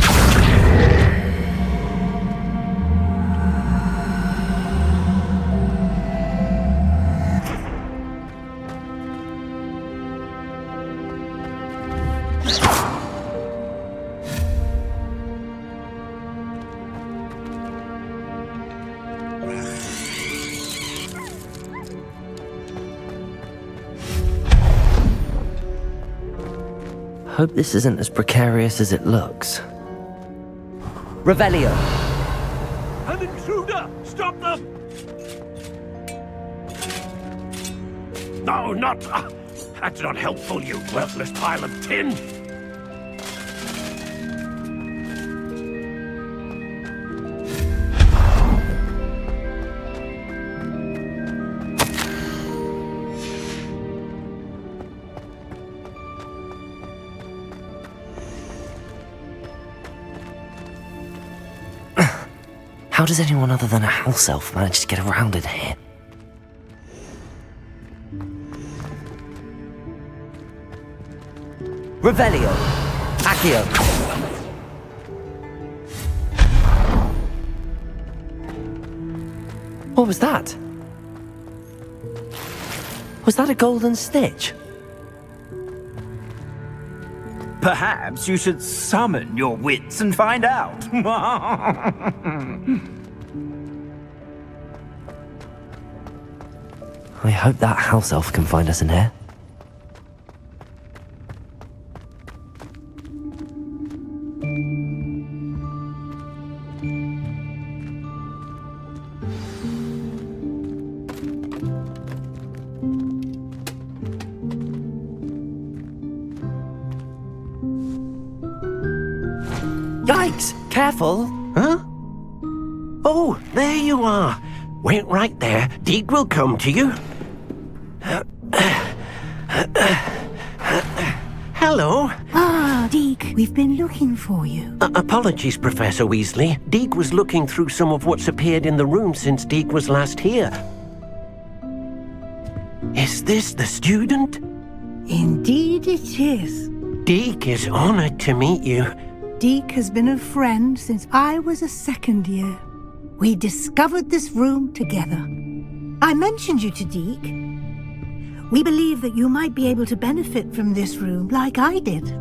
Hope this isn't as precarious as it looks. Revelio. An intruder! Stop them! No, not... that's not helpful, you worthless pile of tin! How does anyone other than a house elf manage to get around in here? Revelio. Accio. What was that? Was that a golden stitch? Perhaps you should summon your wits and find out. I hope that house elf can find us in here. Yikes! Careful! Huh? Oh, there you are. Wait right there. Deke will come to you. Hello. Ah, Deke, we've been looking for you. Apologies, Professor Weasley. Deke was looking through some of what's appeared in the room since Deke was last here. Is this the student? Indeed it is. Deke is honored to meet you. Deke has been a friend since I was a second year. We discovered this room together. I mentioned you to Deke. We believe that you might be able to benefit from this room like I did.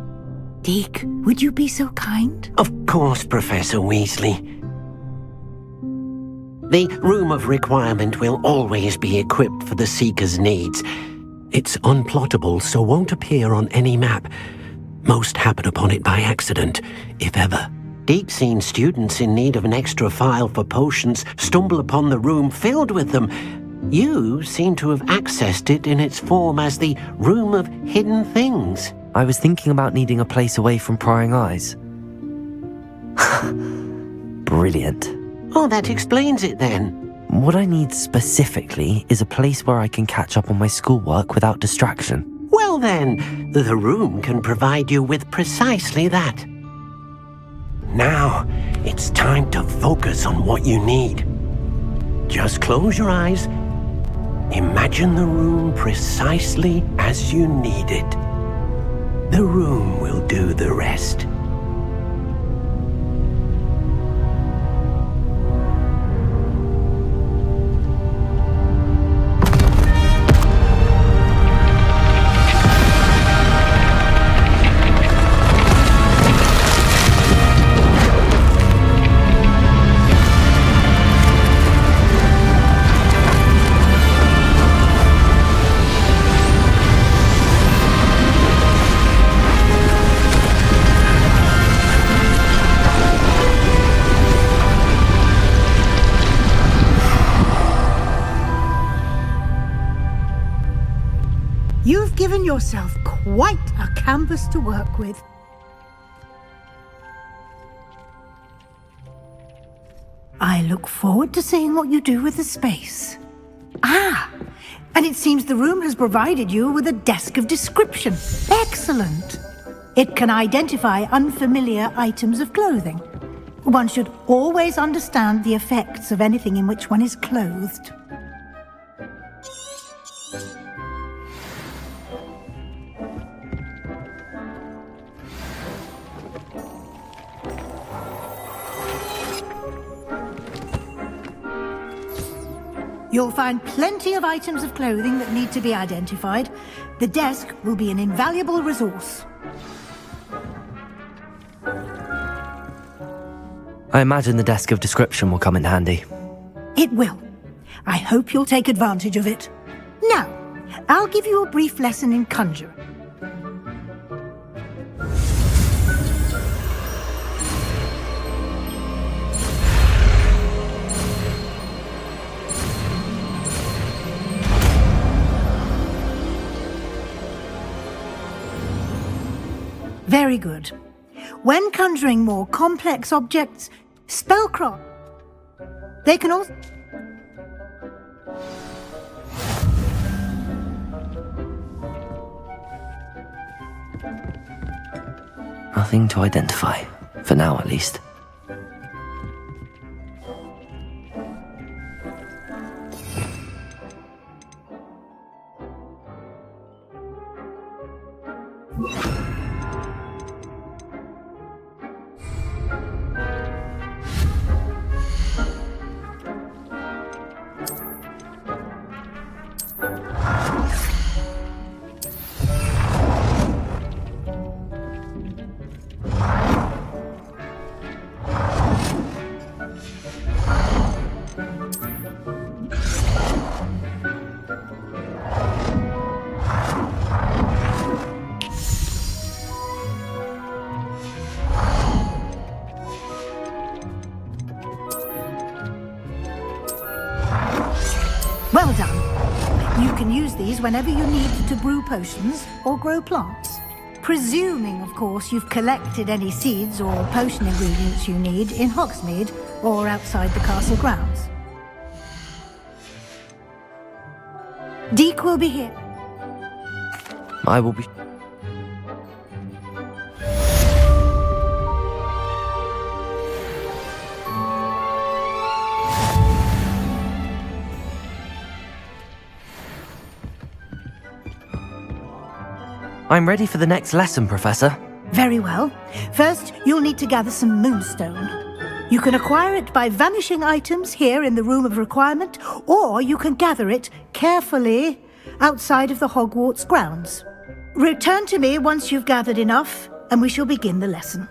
Deke, would you be so kind? Of course, Professor Weasley. The Room of Requirement will always be equipped for the Seeker's needs. It's unplottable, so won't appear on any map. Most happen upon it by accident, if ever. Deke's seen students in need of an extra file for potions stumble upon the room filled with them. You seem to have accessed it in its form as the Room of Hidden Things. I was thinking about needing a place away from prying eyes. Brilliant. Oh, that explains it then. What I need specifically is a place where I can catch up on my schoolwork without distraction. Well then, the room can provide you with precisely that. Now, it's time to focus on what you need. Just close your eyes. Imagine the room precisely as you need it. The room will do the rest. You've given yourself quite a canvas to work with. I look forward to seeing what you do with the space. Ah, and it seems the room has provided you with a desk of description. Excellent. It can identify unfamiliar items of clothing. One should always understand the effects of anything in which one is clothed. You'll find plenty of items of clothing that need to be identified. The desk will be an invaluable resource. I imagine the desk of description will come in handy. It will. I hope you'll take advantage of it. Now, I'll give you a brief lesson in conjure. Very good. When conjuring more complex objects, spellcraft. They can also... Nothing to identify, for now at least. Well done. You can use these whenever you need to brew potions or grow plants. Presuming, of course, you've collected any seeds or potion ingredients you need in Hogsmeade or outside the castle grounds. Deke will be here. I will be... I'm ready for the next lesson, Professor. Very well. First, you'll need to gather some moonstone. You can acquire it by vanishing items here in the Room of Requirement, or you can gather it carefully outside of the Hogwarts grounds. Return to me once you've gathered enough, and we shall begin the lesson.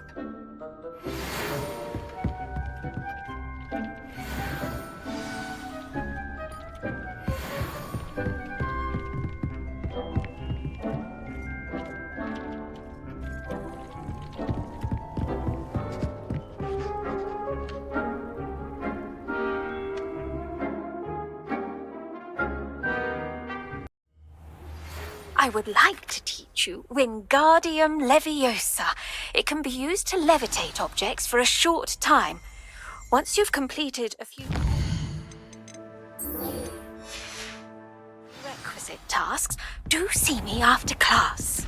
I would like to teach you Wingardium Leviosa. It can be used to levitate objects for a short time. Once you've completed a few requisite tasks, do see me after class.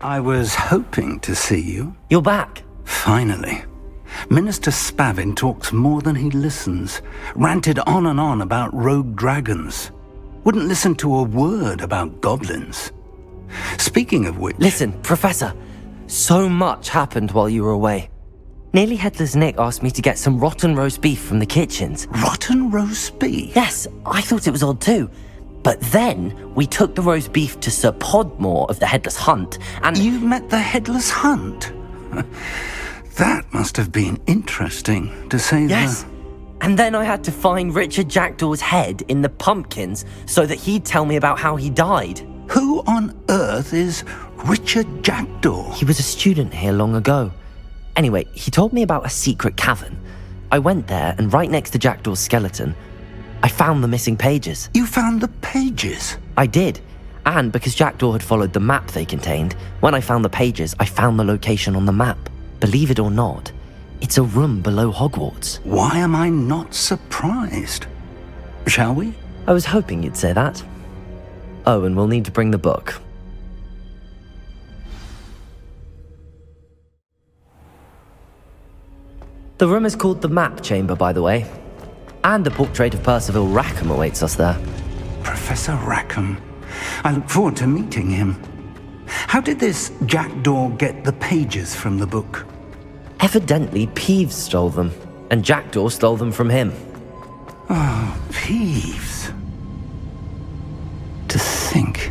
I was hoping to see you. You're back. Finally. Minister Spavin talks more than he listens. Ranted on and on about rogue dragons. Wouldn't listen to a word about goblins. Speaking of which... Listen, Professor. So much happened while you were away. Nearly Headless Nick asked me to get some rotten roast beef from the kitchens. Rotten roast beef? Yes, I thought it was odd too. But then we took the roast beef to Sir Podmore of the Headless Hunt, and... You met the Headless Hunt? That must have been interesting, to say Yes. And then I had to find Richard Jackdaw's head in the pumpkins so that he'd tell me about how he died. Who on earth is Richard Jackdaw? He was a student here long ago. Anyway, he told me about a secret cavern. I went there, and right next to Jackdaw's skeleton, I found the missing pages. You found the pages? I did. And because Jackdaw had followed the map they contained, when I found the pages, I found the location on the map. Believe it or not, it's a room below Hogwarts. Why am I not surprised? Shall we? I was hoping you'd say that. Oh, and we'll need to bring the book. The room is called the Map Chamber, by the way. And the portrait of Percival Rackham awaits us there. Professor Rackham. I look forward to meeting him. How did this Jackdaw get the pages from the book? Evidently, Peeves stole them, and Jackdaw stole them from him. Oh, Peeves. To think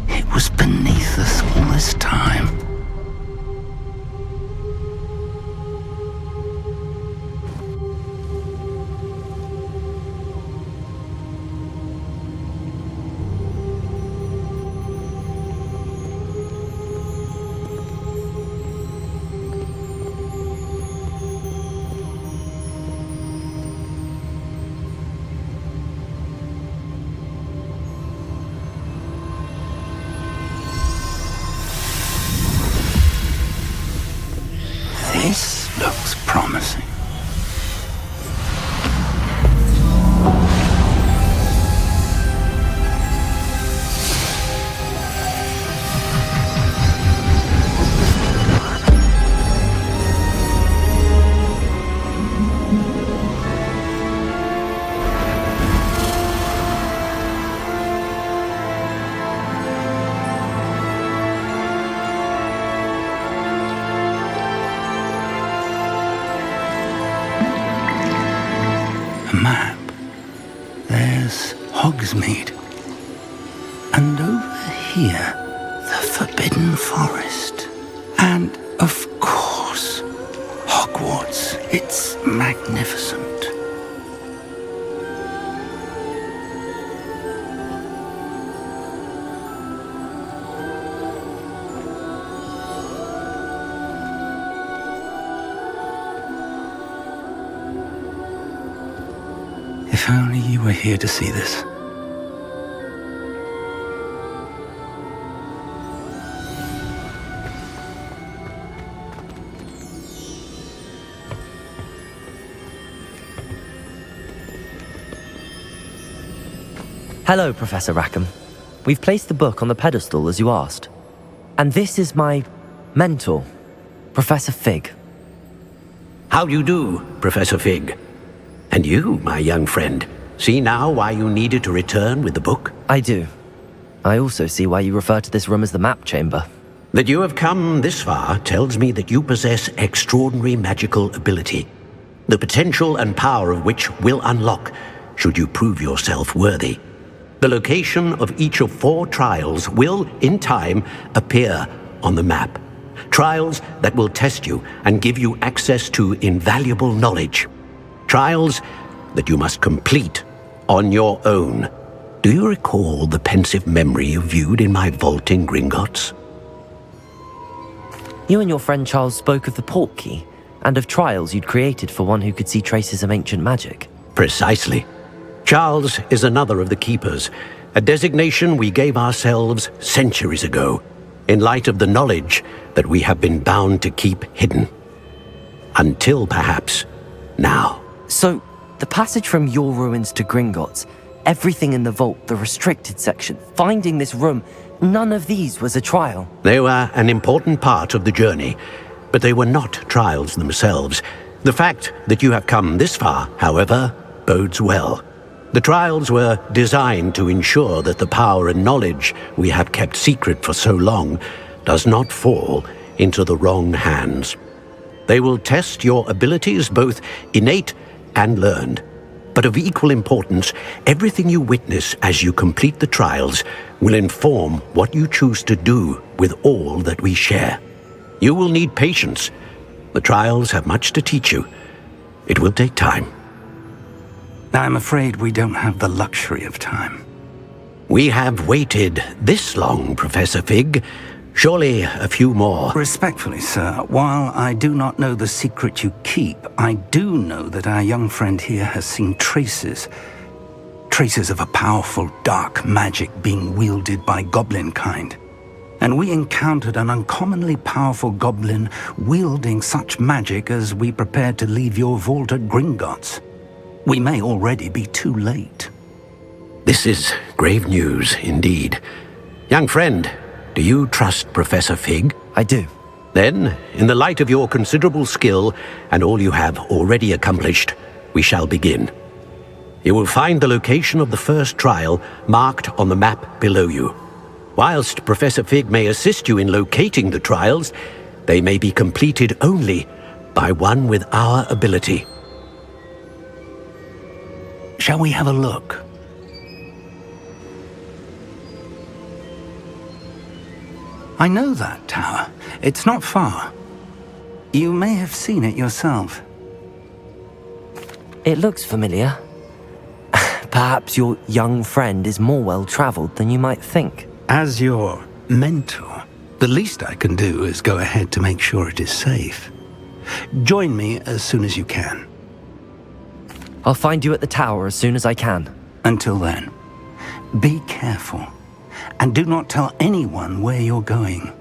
it was beneath us all this time. This looks promising. Map. There's Hogsmeade. And over here, the Forbidden Forest. And, of course, Hogwarts. It's magnificent. If only you were here to see this. Hello, Professor Rackham. We've placed the book on the pedestal as you asked. And this is my mentor, Professor Fig. How do you do, Professor Fig? And you, my young friend, see now why you needed to return with the book? I do. I also see why you refer to this room as the Map Chamber. That you have come this far tells me that you possess extraordinary magical ability, the potential and power of which will unlock should you prove yourself worthy. The location of each of 4 trials will, in time, appear on the map. Trials that will test you and give you access to invaluable knowledge. Trials that you must complete on your own. Do you recall the pensive memory you viewed in my vault in Gringotts? You and your friend Charles spoke of the Portkey, and of trials you'd created for one who could see traces of ancient magic. Precisely. Charles is another of the Keepers, a designation we gave ourselves centuries ago, in light of the knowledge that we have been bound to keep hidden. Until, perhaps, now. So, the passage from your ruins to Gringotts, everything in the vault, the restricted section, finding this room, none of these was a trial. They were an important part of the journey, but they were not trials themselves. The fact that you have come this far, however, bodes well. The trials were designed to ensure that the power and knowledge we have kept secret for so long does not fall into the wrong hands. They will test your abilities, both innate and learned. But of equal importance, everything you witness as you complete the trials will inform what you choose to do with all that we share. You will need patience. The trials have much to teach you. It will take time. I'm afraid we don't have the luxury of time. We have waited this long, Professor Fig. Surely a few more. Respectfully, sir, while I do not know the secret you keep, I do know that our young friend here has seen traces of a powerful dark magic being wielded by goblin kind. And we encountered an uncommonly powerful goblin wielding such magic as we prepared to leave your vault at Gringotts. We may already be too late. This is grave news indeed. Young friend, do you trust Professor Fig? I do. Then, in the light of your considerable skill and all you have already accomplished, we shall begin. You will find the location of the first trial marked on the map below you. Whilst Professor Fig may assist you in locating the trials, they may be completed only by one with our ability. Shall we have a look? I know that tower. It's not far. You may have seen it yourself. It looks familiar. Perhaps your young friend is more well-traveled than you might think. As your mentor, the least I can do is go ahead to make sure it is safe. Join me as soon as you can. I'll find you at the tower as soon as I can. Until then, be careful. And do not tell anyone where you're going.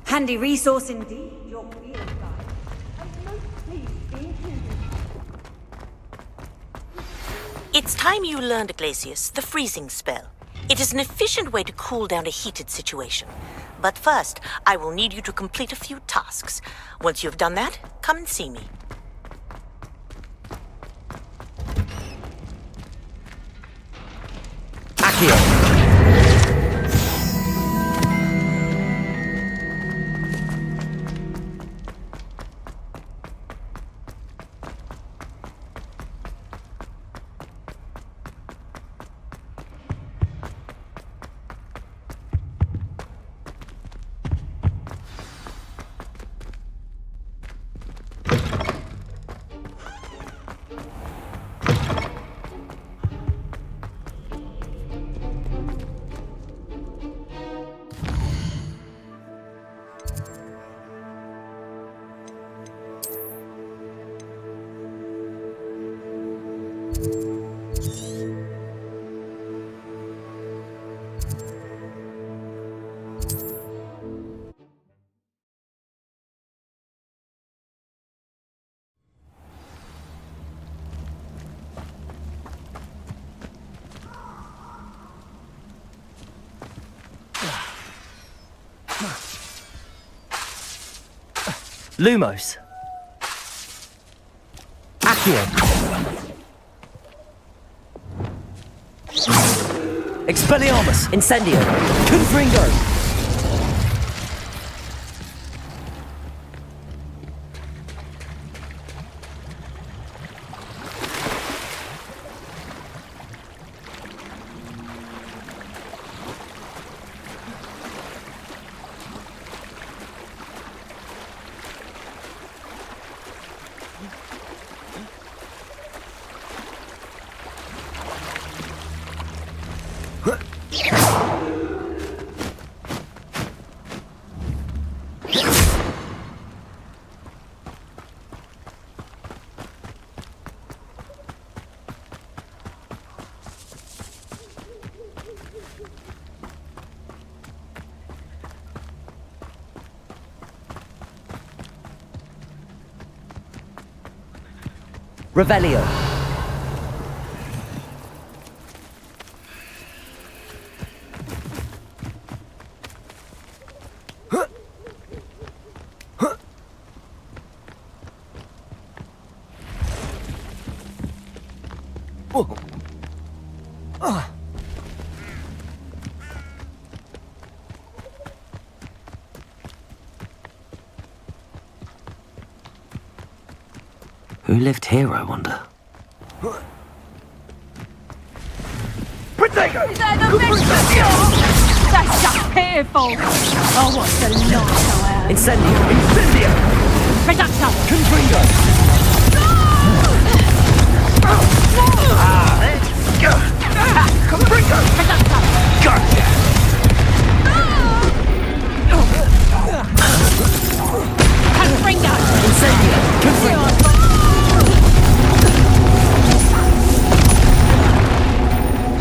Handy resource indeed, your field guide. I'm most pleased being included. It's time you learned, Glacius, the freezing spell. It is an efficient way to cool down a heated situation. But first, I will need you to complete a few tasks. Once you've done that, come and see me. Accio! Lumos. Accio. Expelliarmus. Incendio. Confringo. Revelio. Who lived here, I wonder? Protego! Is that the best? That's just pitiful. Oh, what's the lot? Incendio! Incendio! Reducto! Confringo! Confringo! Reducto! Gotcha! Confringo! Incendio! Confringo!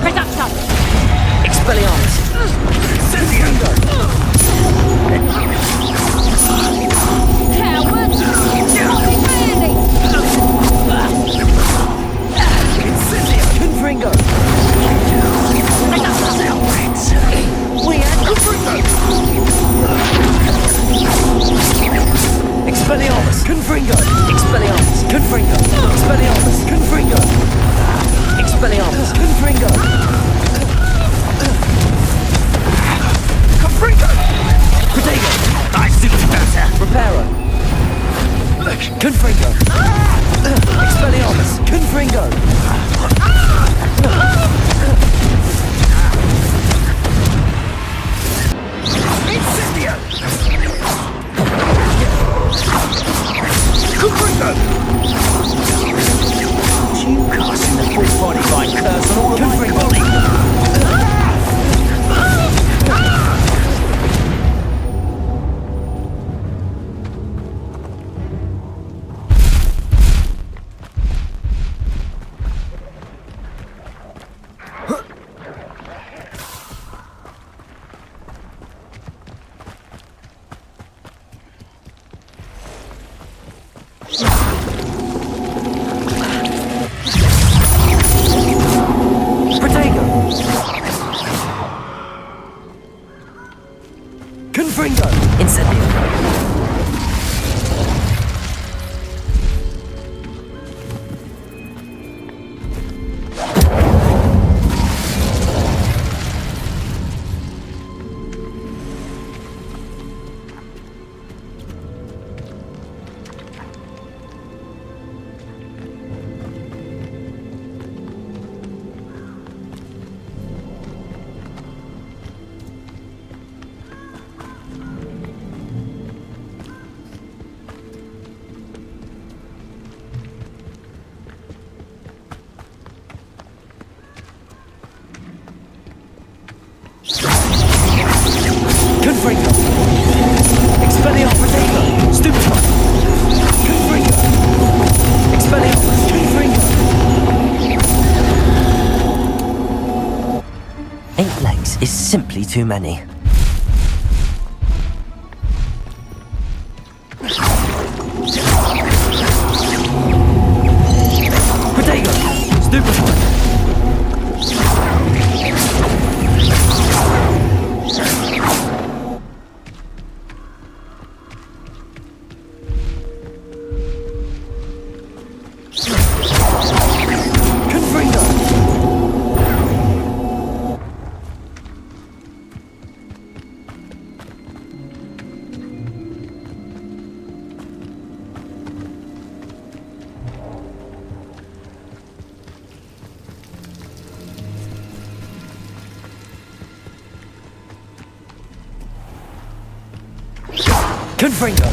Reducto! Expelliarmus! Incendio! Cowards! Really? Incendio! Confringo! We had Confringo! Expelliarmus! Confringo! Expelliarmus! Confringo! Expelliarmus! Confringo! Expelliarmus! Confringo! Confringo! Protego! I suit better! Reparo! Confringo! Expelliarmus! Confringo! Incendio! Confringo! You casting the full body by curse on all of my body! Confringo! Incendio! Confringo! Expelliarmus! Protego! Stupefy! Confringo! Expelliarmus! Confringo! 8 legs is simply too many. Protego! Stupefy! Confringo!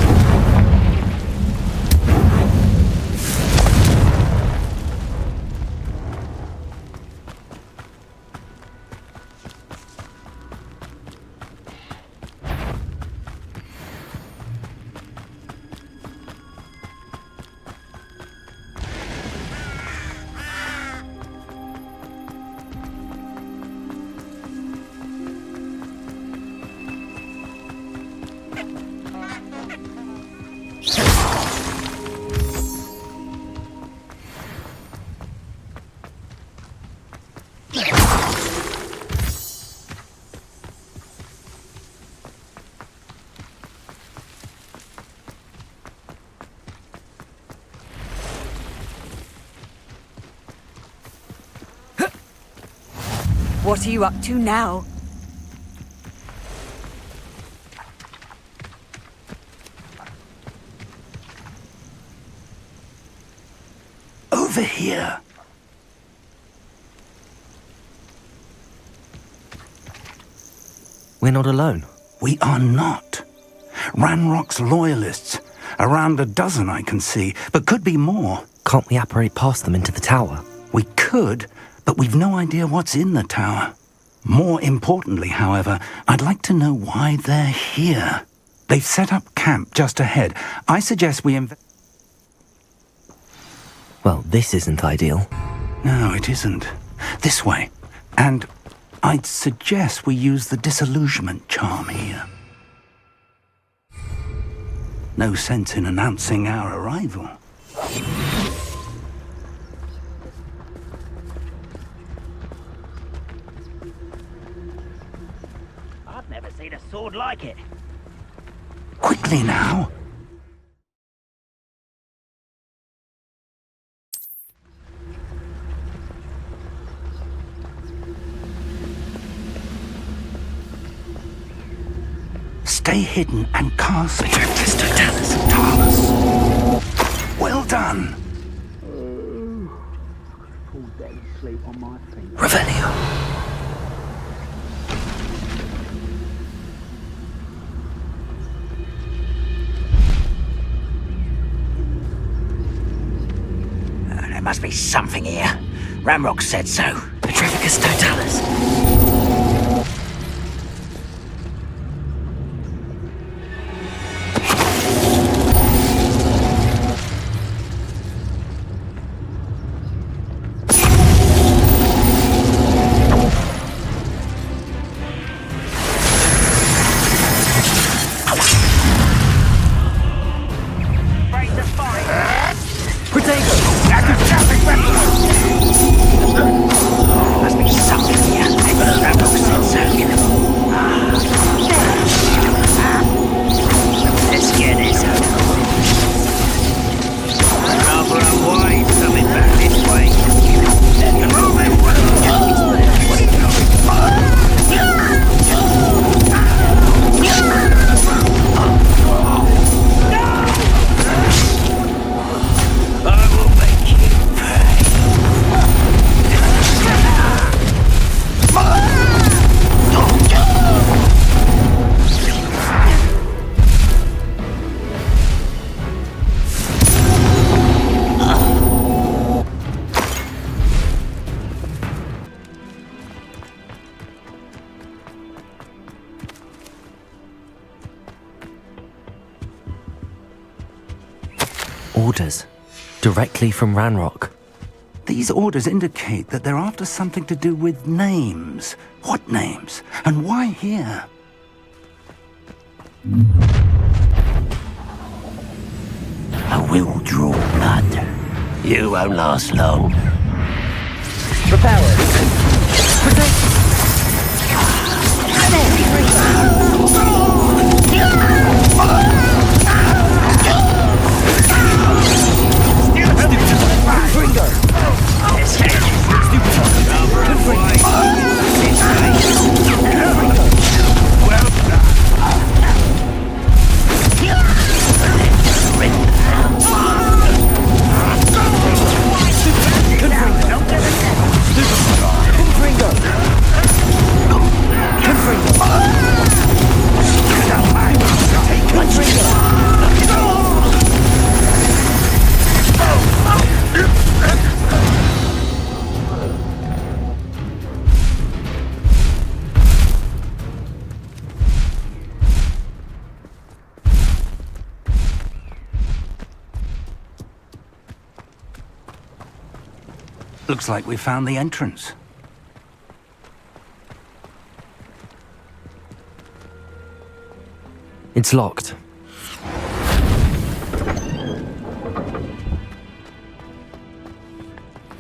What are you up to now? over here. We're not alone. We are not. Ranrock's loyalists. Around a dozen I can see, but could be more. Can't we apparate past them into the tower? We could, but we've no idea what's in the tower. More importantly, however, I'd like to know why they're here. They've set up camp just ahead. I suggest we Well, this isn't ideal. No, it isn't. This way. And I'd suggest we use the disillusionment charm here. No sense in announcing our arrival. I've never seen a sword like it. Quickly now. Stay hidden and cast Well done. Revelio. There must be something here. Ramrock said so. Petrificus totalis. Orders. Directly from Ranrock. These orders indicate that they're after something to do with names. What names? And why here? I will draw blood. You won't last long. Repellers. Looks like we found the entrance. It's locked.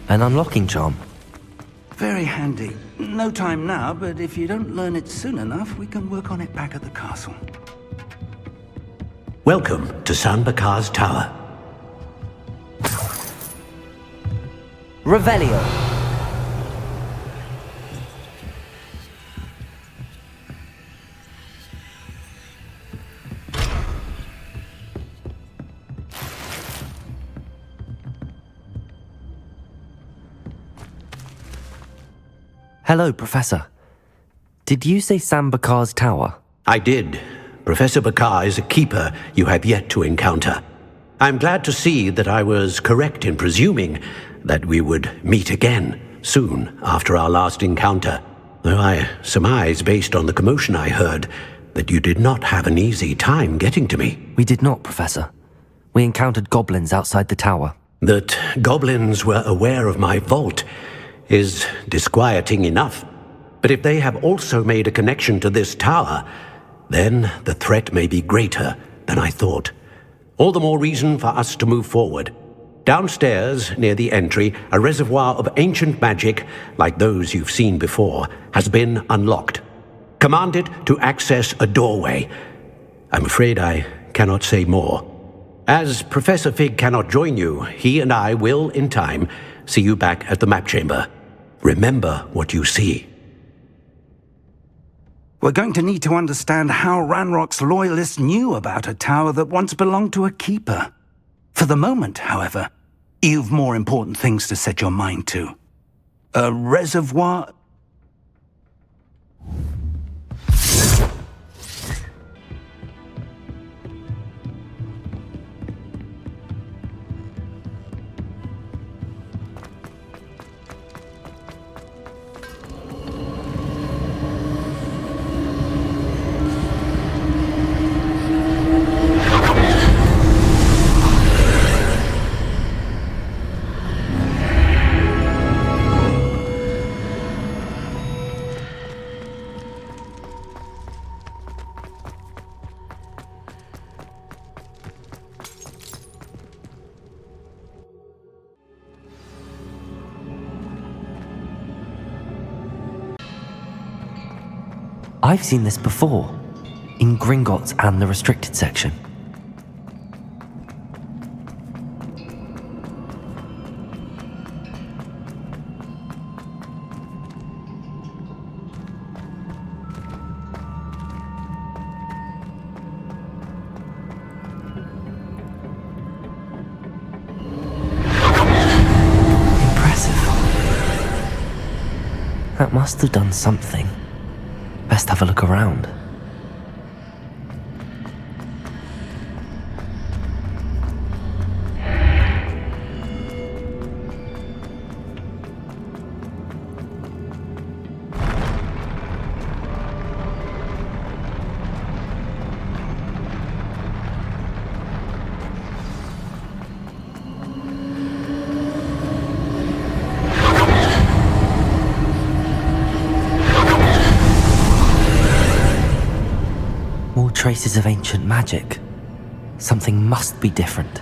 An unlocking charm. Very handy. No time now, but if you don't learn it soon enough, we can work on it back at the castle. Welcome to San Bakar's Tower. Revelio. Hello, Professor. Did you say Sam Bakar's tower? I did. Professor Bakar is a keeper you have yet to encounter. I'm glad to see that I was correct in presuming that we would meet again soon after our last encounter, though I surmise, based on the commotion I heard, that you did not have an easy time getting to me. We did not, Professor. We encountered goblins outside the tower. That goblins were aware of my vault is disquieting enough. But if they have also made a connection to this tower, then the threat may be greater than I thought. All the more reason for us to move forward. Downstairs, near the entry, a reservoir of ancient magic, like those you've seen before, has been unlocked. Command it to access a doorway. I'm afraid I cannot say more. As Professor Fig cannot join you, he and I will, in time, see you back at the map chamber. Remember what you see. We're going to need to understand how Ranrock's loyalists knew about a tower that once belonged to a keeper. For the moment, however, you've more important things to set your mind to. A reservoir... I've seen this before, in Gringotts and the restricted section. Impressive. That must have done something. Best have a look around. Traces of ancient magic. Something must be different.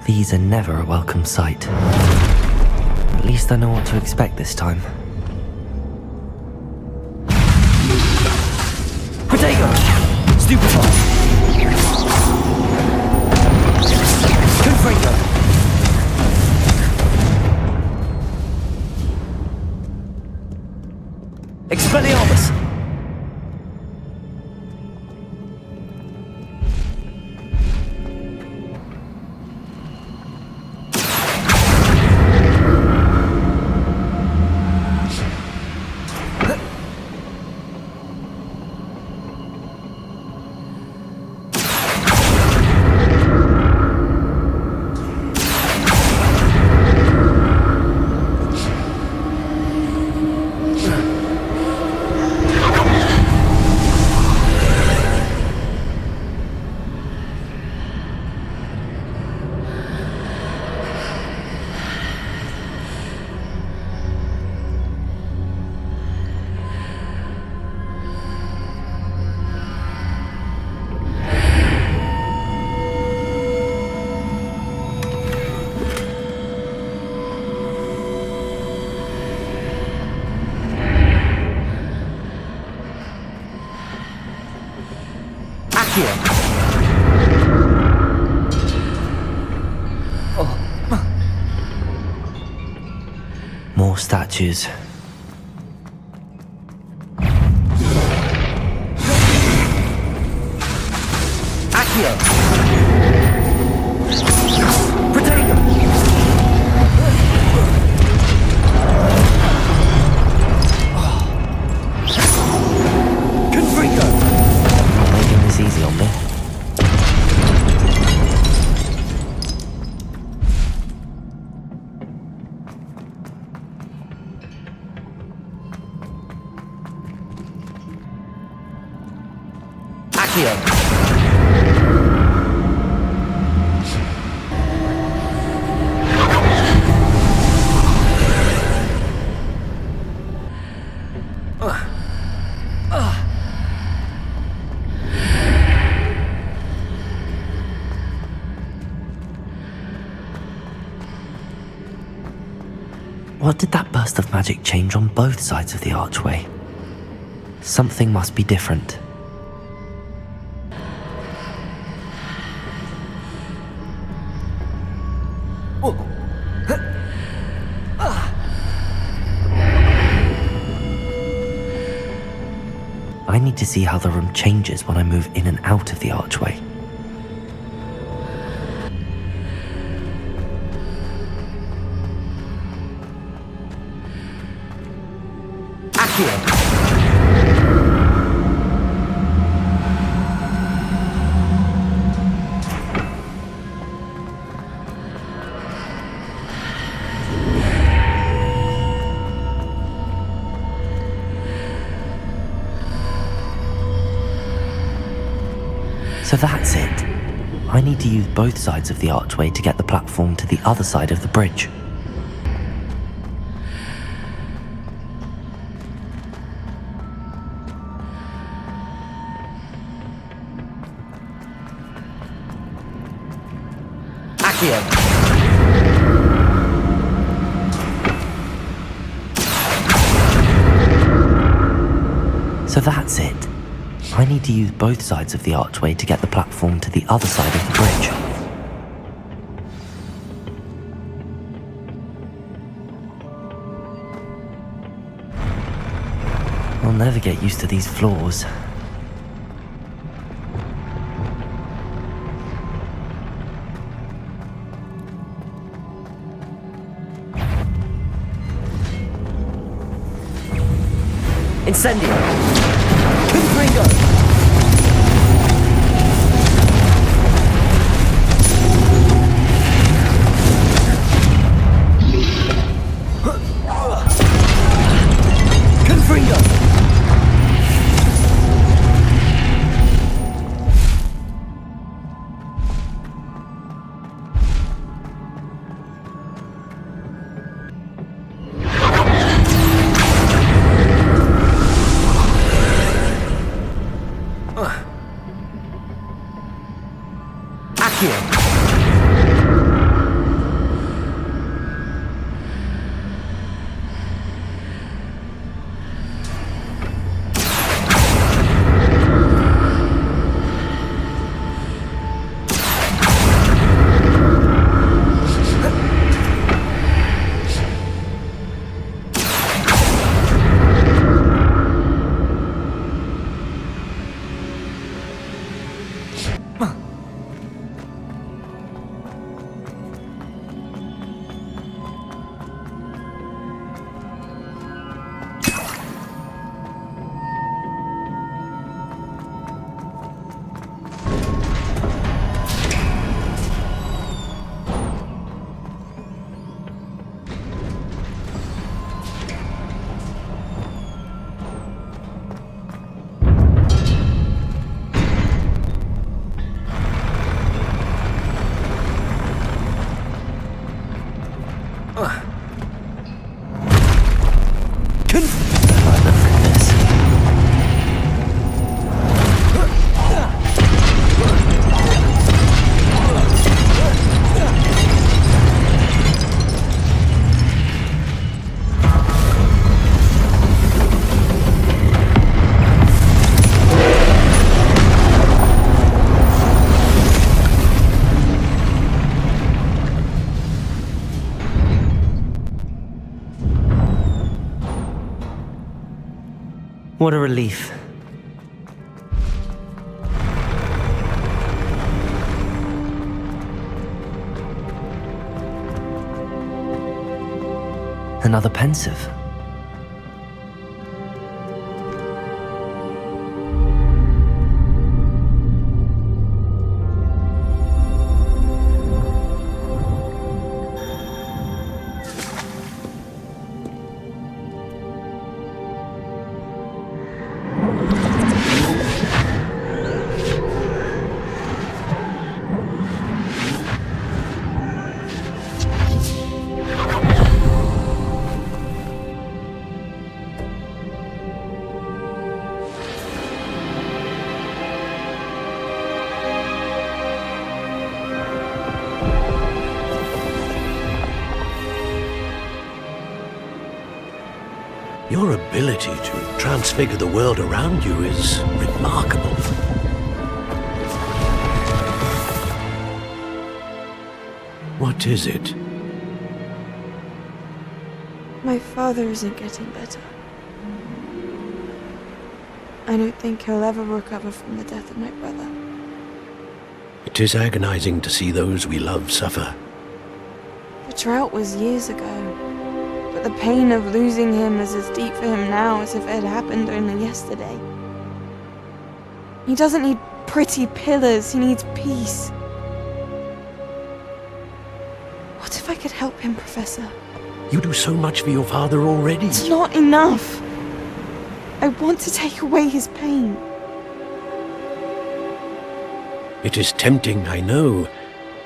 These are never a welcome sight. At least I know what to expect this time. Protego! Stupefy! Confringo! Expelliarmus! Here. statues. Accio! Protego! Confringo! Not making this easy on me. Accio! What did that burst of magic change on both sides of the archway? Something must be different. I need to see how the room changes when I move in and out of the archway. Accio! So that's it. I need to use both sides of the archway to get the platform to the other side of the bridge. Accio! So that's it. I need to use both sides of the archway to get the platform to the other side of the bridge. I'll never get used to these floors. Incendio! Confringo! Confringo! What a relief. Another pensive. Your ability to transfigure the world around you is remarkable. What is it? My father isn't getting better. I don't think he'll ever recover from the death of my brother. It is agonizing to see those we love suffer. The drought was years ago. But the pain of losing him is as deep for him now as if it had happened only yesterday. He doesn't need pretty pillars, he needs peace. What if I could help him, Professor? You do so much for your father already. It's not enough. I want to take away his pain. It is tempting, I know,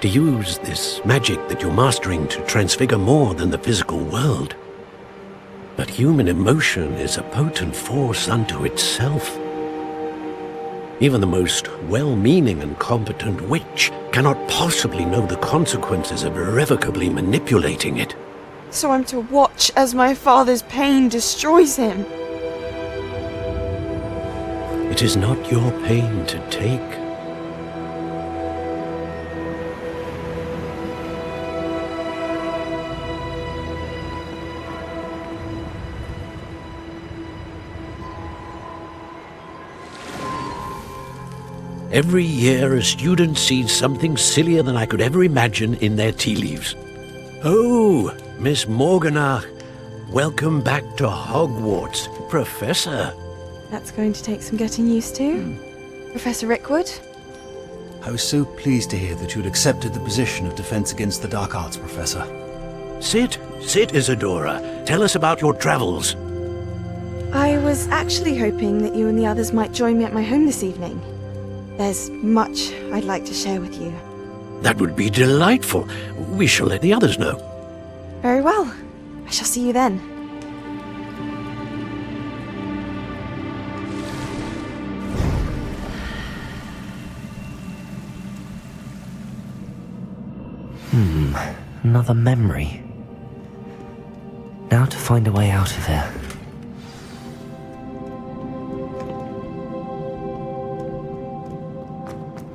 to use this magic that you're mastering to transfigure more than the physical world. But human emotion is a potent force unto itself. Even the most well-meaning and competent witch cannot possibly know the consequences of irrevocably manipulating it. So I'm to watch as my father's pain destroys him. It is not your pain to take. Every year, a student sees something sillier than I could ever imagine in their tea leaves. Oh, Miss Morganach, welcome back to Hogwarts, Professor. That's going to take some getting used to. Professor Rickwood? I was so pleased to hear that you'd accepted the position of Defense Against the Dark Arts, Professor. Sit, Isadora. Tell us about your travels. I was actually hoping that you and the others might join me at my home this evening. There's much I'd like to share with you. That would be delightful. We shall let the others know. Very well. I shall see you then. Another memory. Now to find a way out of here.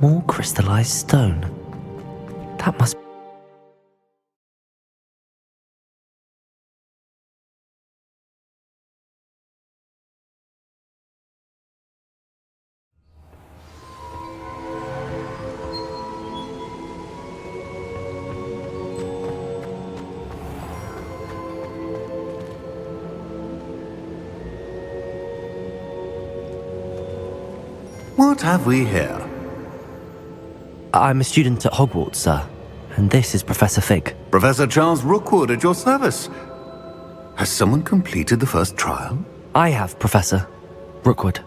More crystallized stone. That must... What have we here? I'm a student at Hogwarts, sir. And this is Professor Fig. Professor Charles Rookwood at your service. Has someone completed the first trial? I have, Professor Rookwood.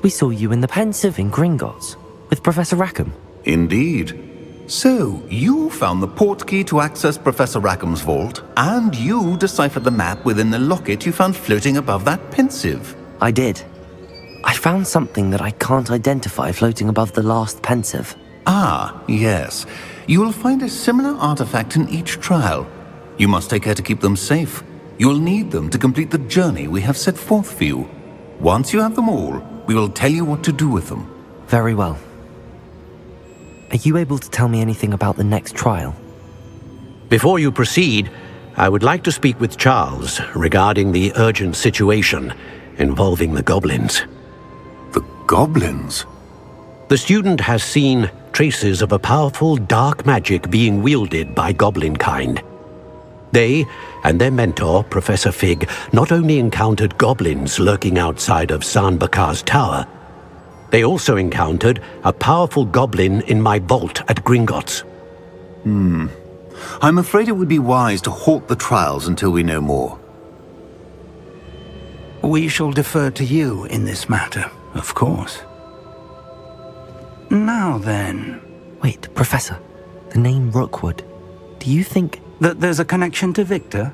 We saw you in the Pensive in Gringotts with Professor Rackham. Indeed. So, you found the portkey to access Professor Rackham's vault, and you deciphered the map within the locket you found floating above that Pensive. I did. I found something that I can't identify floating above the last Pensive. Ah, yes. You will find a similar artifact in each trial. You must take care to keep them safe. You will need them to complete the journey we have set forth for you. Once you have them all, we will tell you what to do with them. Very well. Are you able to tell me anything about the next trial? Before you proceed, I would like to speak with Charles regarding the urgent situation involving the goblins. The goblins? The student has seen traces of a powerful dark magic being wielded by goblin kind. They and their mentor, Professor Fig, not only encountered goblins lurking outside of San Bakar's tower, they also encountered a powerful goblin in my vault at Gringotts. I'm afraid it would be wise to halt the trials until we know more. We shall defer to you in this matter, of course. Now then... Wait, Professor. The name Rookwood. Do you think... that there's a connection to Victor?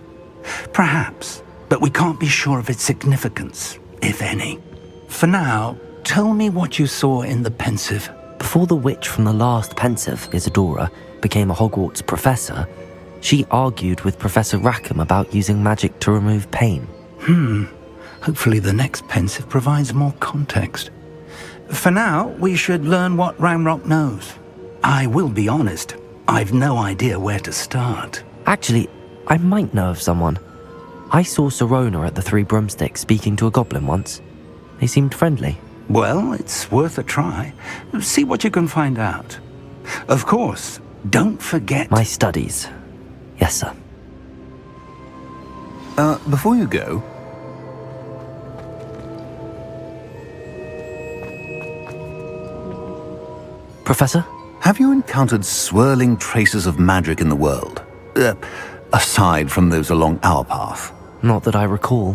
Perhaps, but we can't be sure of its significance, if any. For now, tell me what you saw in the pensive. Before the witch from the last pensive, Isadora, became a Hogwarts professor, she argued with Professor Rackham about using magic to remove pain. Hopefully the next pensive provides more context. For now, we should learn what Ramrock knows. I will be honest, I've no idea where to start. Actually, I might know of someone. I saw Sirona at the Three Broomsticks speaking to a goblin once. They seemed friendly. Well, it's worth a try. See what you can find out. Of course, don't forget... My studies. Yes, sir. Before you go... Professor? Have you encountered swirling traces of magic in the world? Aside from those along our path? Not that I recall.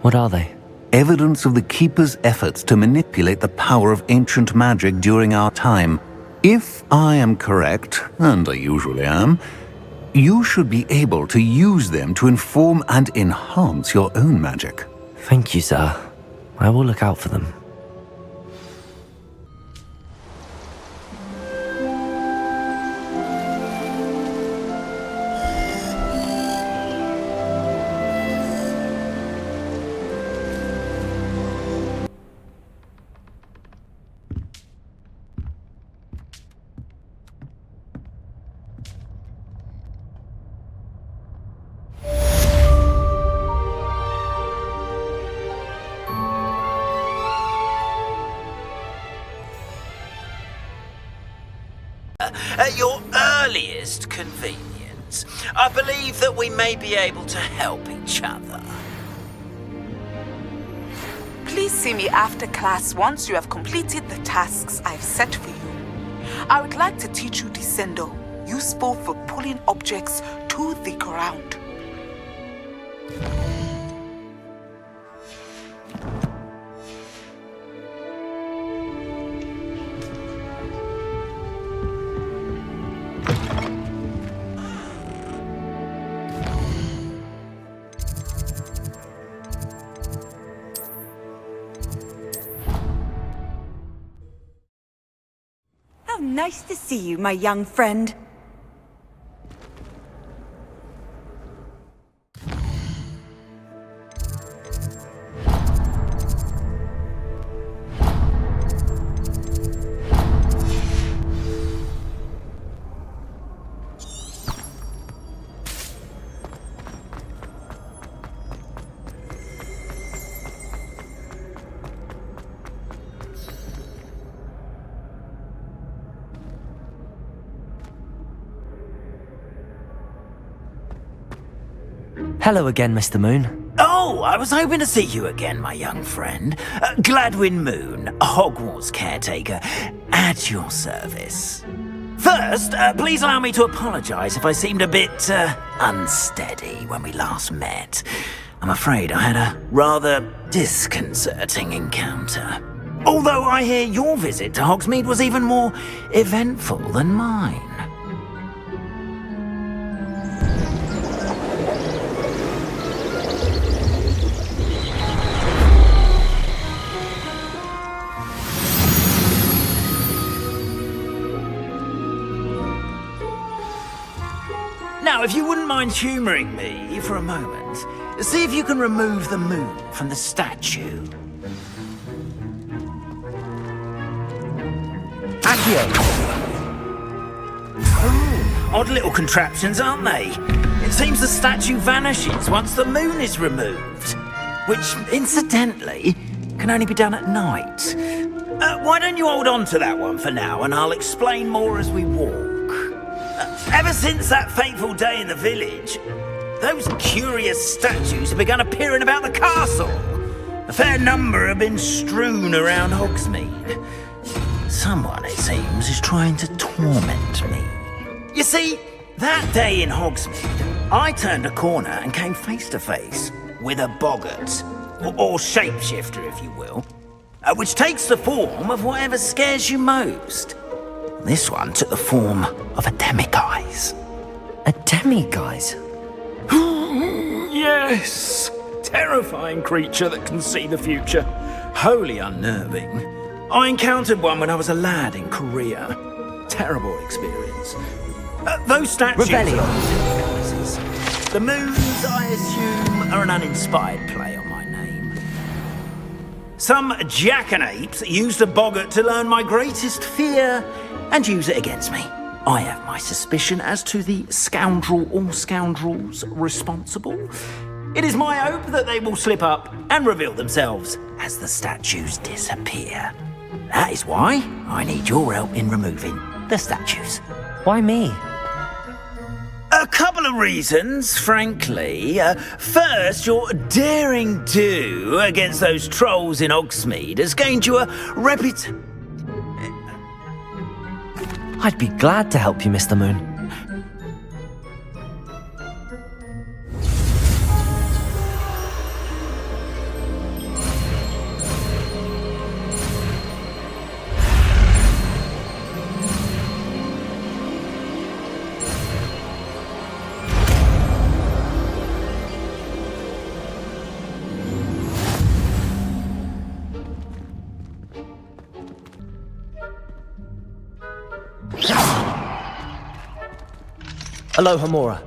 What are they? Evidence of the Keeper's efforts to manipulate the power of ancient magic during our time. If I am correct, and I usually am, you should be able to use them to inform and enhance your own magic. Thank you, sir. I will look out for them. At your earliest convenience, I believe that we may be able to help each other. Please see me after class once you have completed the tasks I've set for you. I would like to teach you Descendo, useful for pulling objects to the ground. How nice to see you, my young friend. Hello again, Mr. Moon. Oh, I was hoping to see you again, my young friend. Gladwin Moon, Hogwarts caretaker, at your service. First, please allow me to apologize if I seemed a bit unsteady when we last met. I'm afraid I had a rather disconcerting encounter. Although I hear your visit to Hogsmeade was even more eventful than mine. Now, if you wouldn't mind humouring me for a moment, see if you can remove the moon from the statue. Accio! Oh, odd little contraptions, aren't they? It seems the statue vanishes once the moon is removed, which, incidentally, can only be done at night. Why don't you hold on to that one for now, and I'll explain more as we walk. Ever since that fateful day in the village, those curious statues have begun appearing about the castle. A fair number have been strewn around Hogsmeade. Someone, it seems, is trying to torment me. You see, that day in Hogsmeade, I turned a corner and came face to face with a boggart, or shapeshifter, if you will, which takes the form of whatever scares you most. This one took the form of a demiguise. A demiguise? Yes! Terrifying creature that can see the future. Wholly unnerving. I encountered one when I was a lad in Korea. Terrible experience. Those statues are demiguises. The moons, I assume, are an uninspired play on my name. Some jackanapes used a boggart to learn my greatest fear and use it against me. I have my suspicion as to the scoundrel or scoundrels responsible. It is my hope that they will slip up and reveal themselves as the statues disappear. That is why I need your help in removing the statues. Why me? A couple of reasons, frankly. First, your daring do against those trolls in Hogsmeade has gained you a reputation. I'd be glad to help you, Mr. Moon. Aloha, Mora.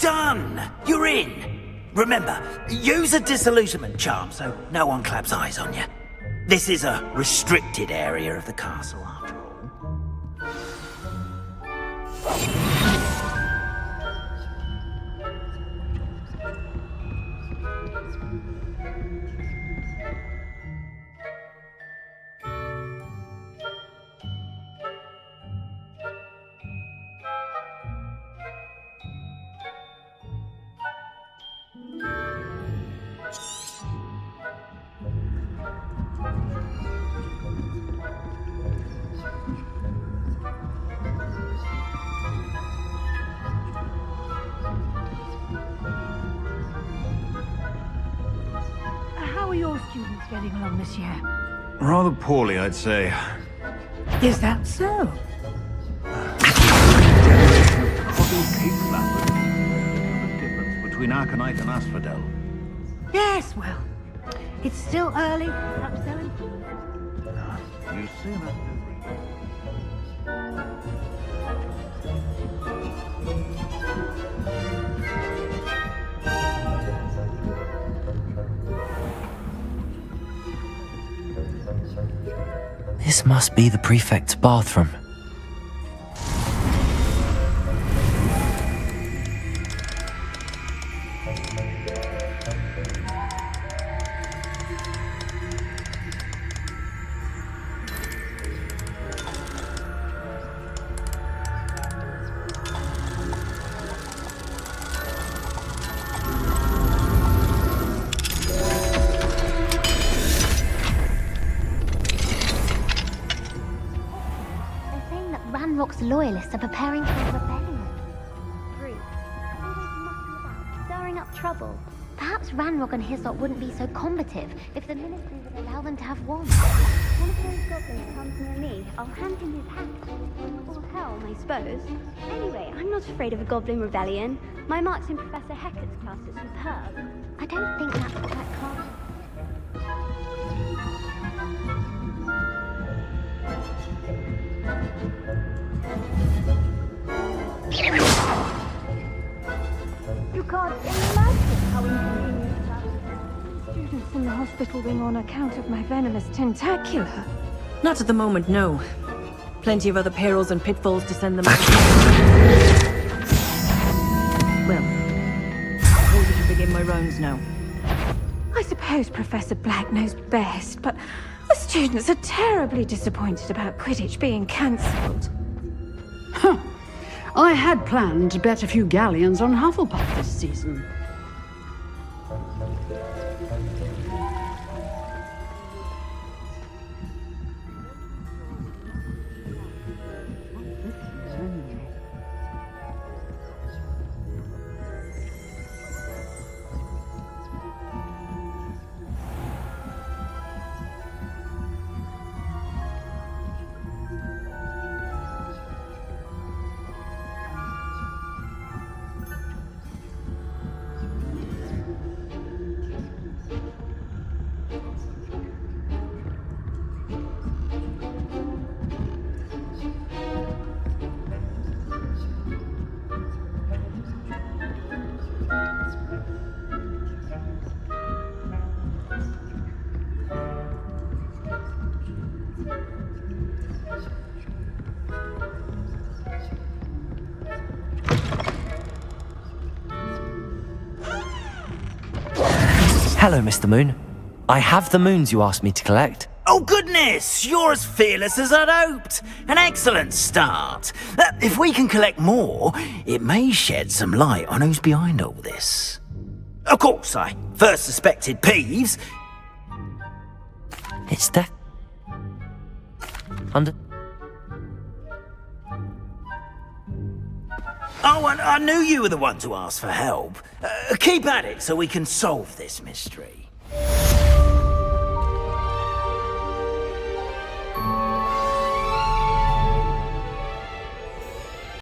Done! You're in! Remember, use a disillusionment charm so no one claps eyes on you. This is a restricted area of the castle, after all. How are your students getting along this year? Rather poorly, I'd say. Is that so? What do you keep that? The difference between Arcanite and Asphodel. Yes, well, it's still early. Perhaps they'll improve. You see that? This must be the prefect's bathroom. Ranrock's loyalists are preparing for a rebellion. Brutes, always mucking about, stirring up trouble. Perhaps Ranrock and Hyssop wouldn't be so combative if the Ministry would allow them to have wands. One of those goblins comes near me, I'll hand him his hat. Or helm, I suppose. Anyway, I'm not afraid of a goblin rebellion. My marks in Professor Hector's class are superb. I don't think that's what that class... You can't imagine how inconvenient that is. Students in the hospital wing on account of my venomous tentacular. Not at the moment, no. Plenty of other perils and pitfalls to send them out. Well, I'm ready to begin my rounds now. I suppose Professor Black knows best, but the students are terribly disappointed about Quidditch being cancelled. Huh. I had planned to bet a few galleons on Hufflepuff this season. Hello, Mr. Moon. I have the moons you asked me to collect. Oh, goodness! You're as fearless as I'd hoped. An excellent start. If we can collect more, it may shed some light on who's behind all this. Of course, I first suspected Peeves. It's death. Under... Oh, and I knew you were the one to ask for help. Keep at it so we can solve this mystery.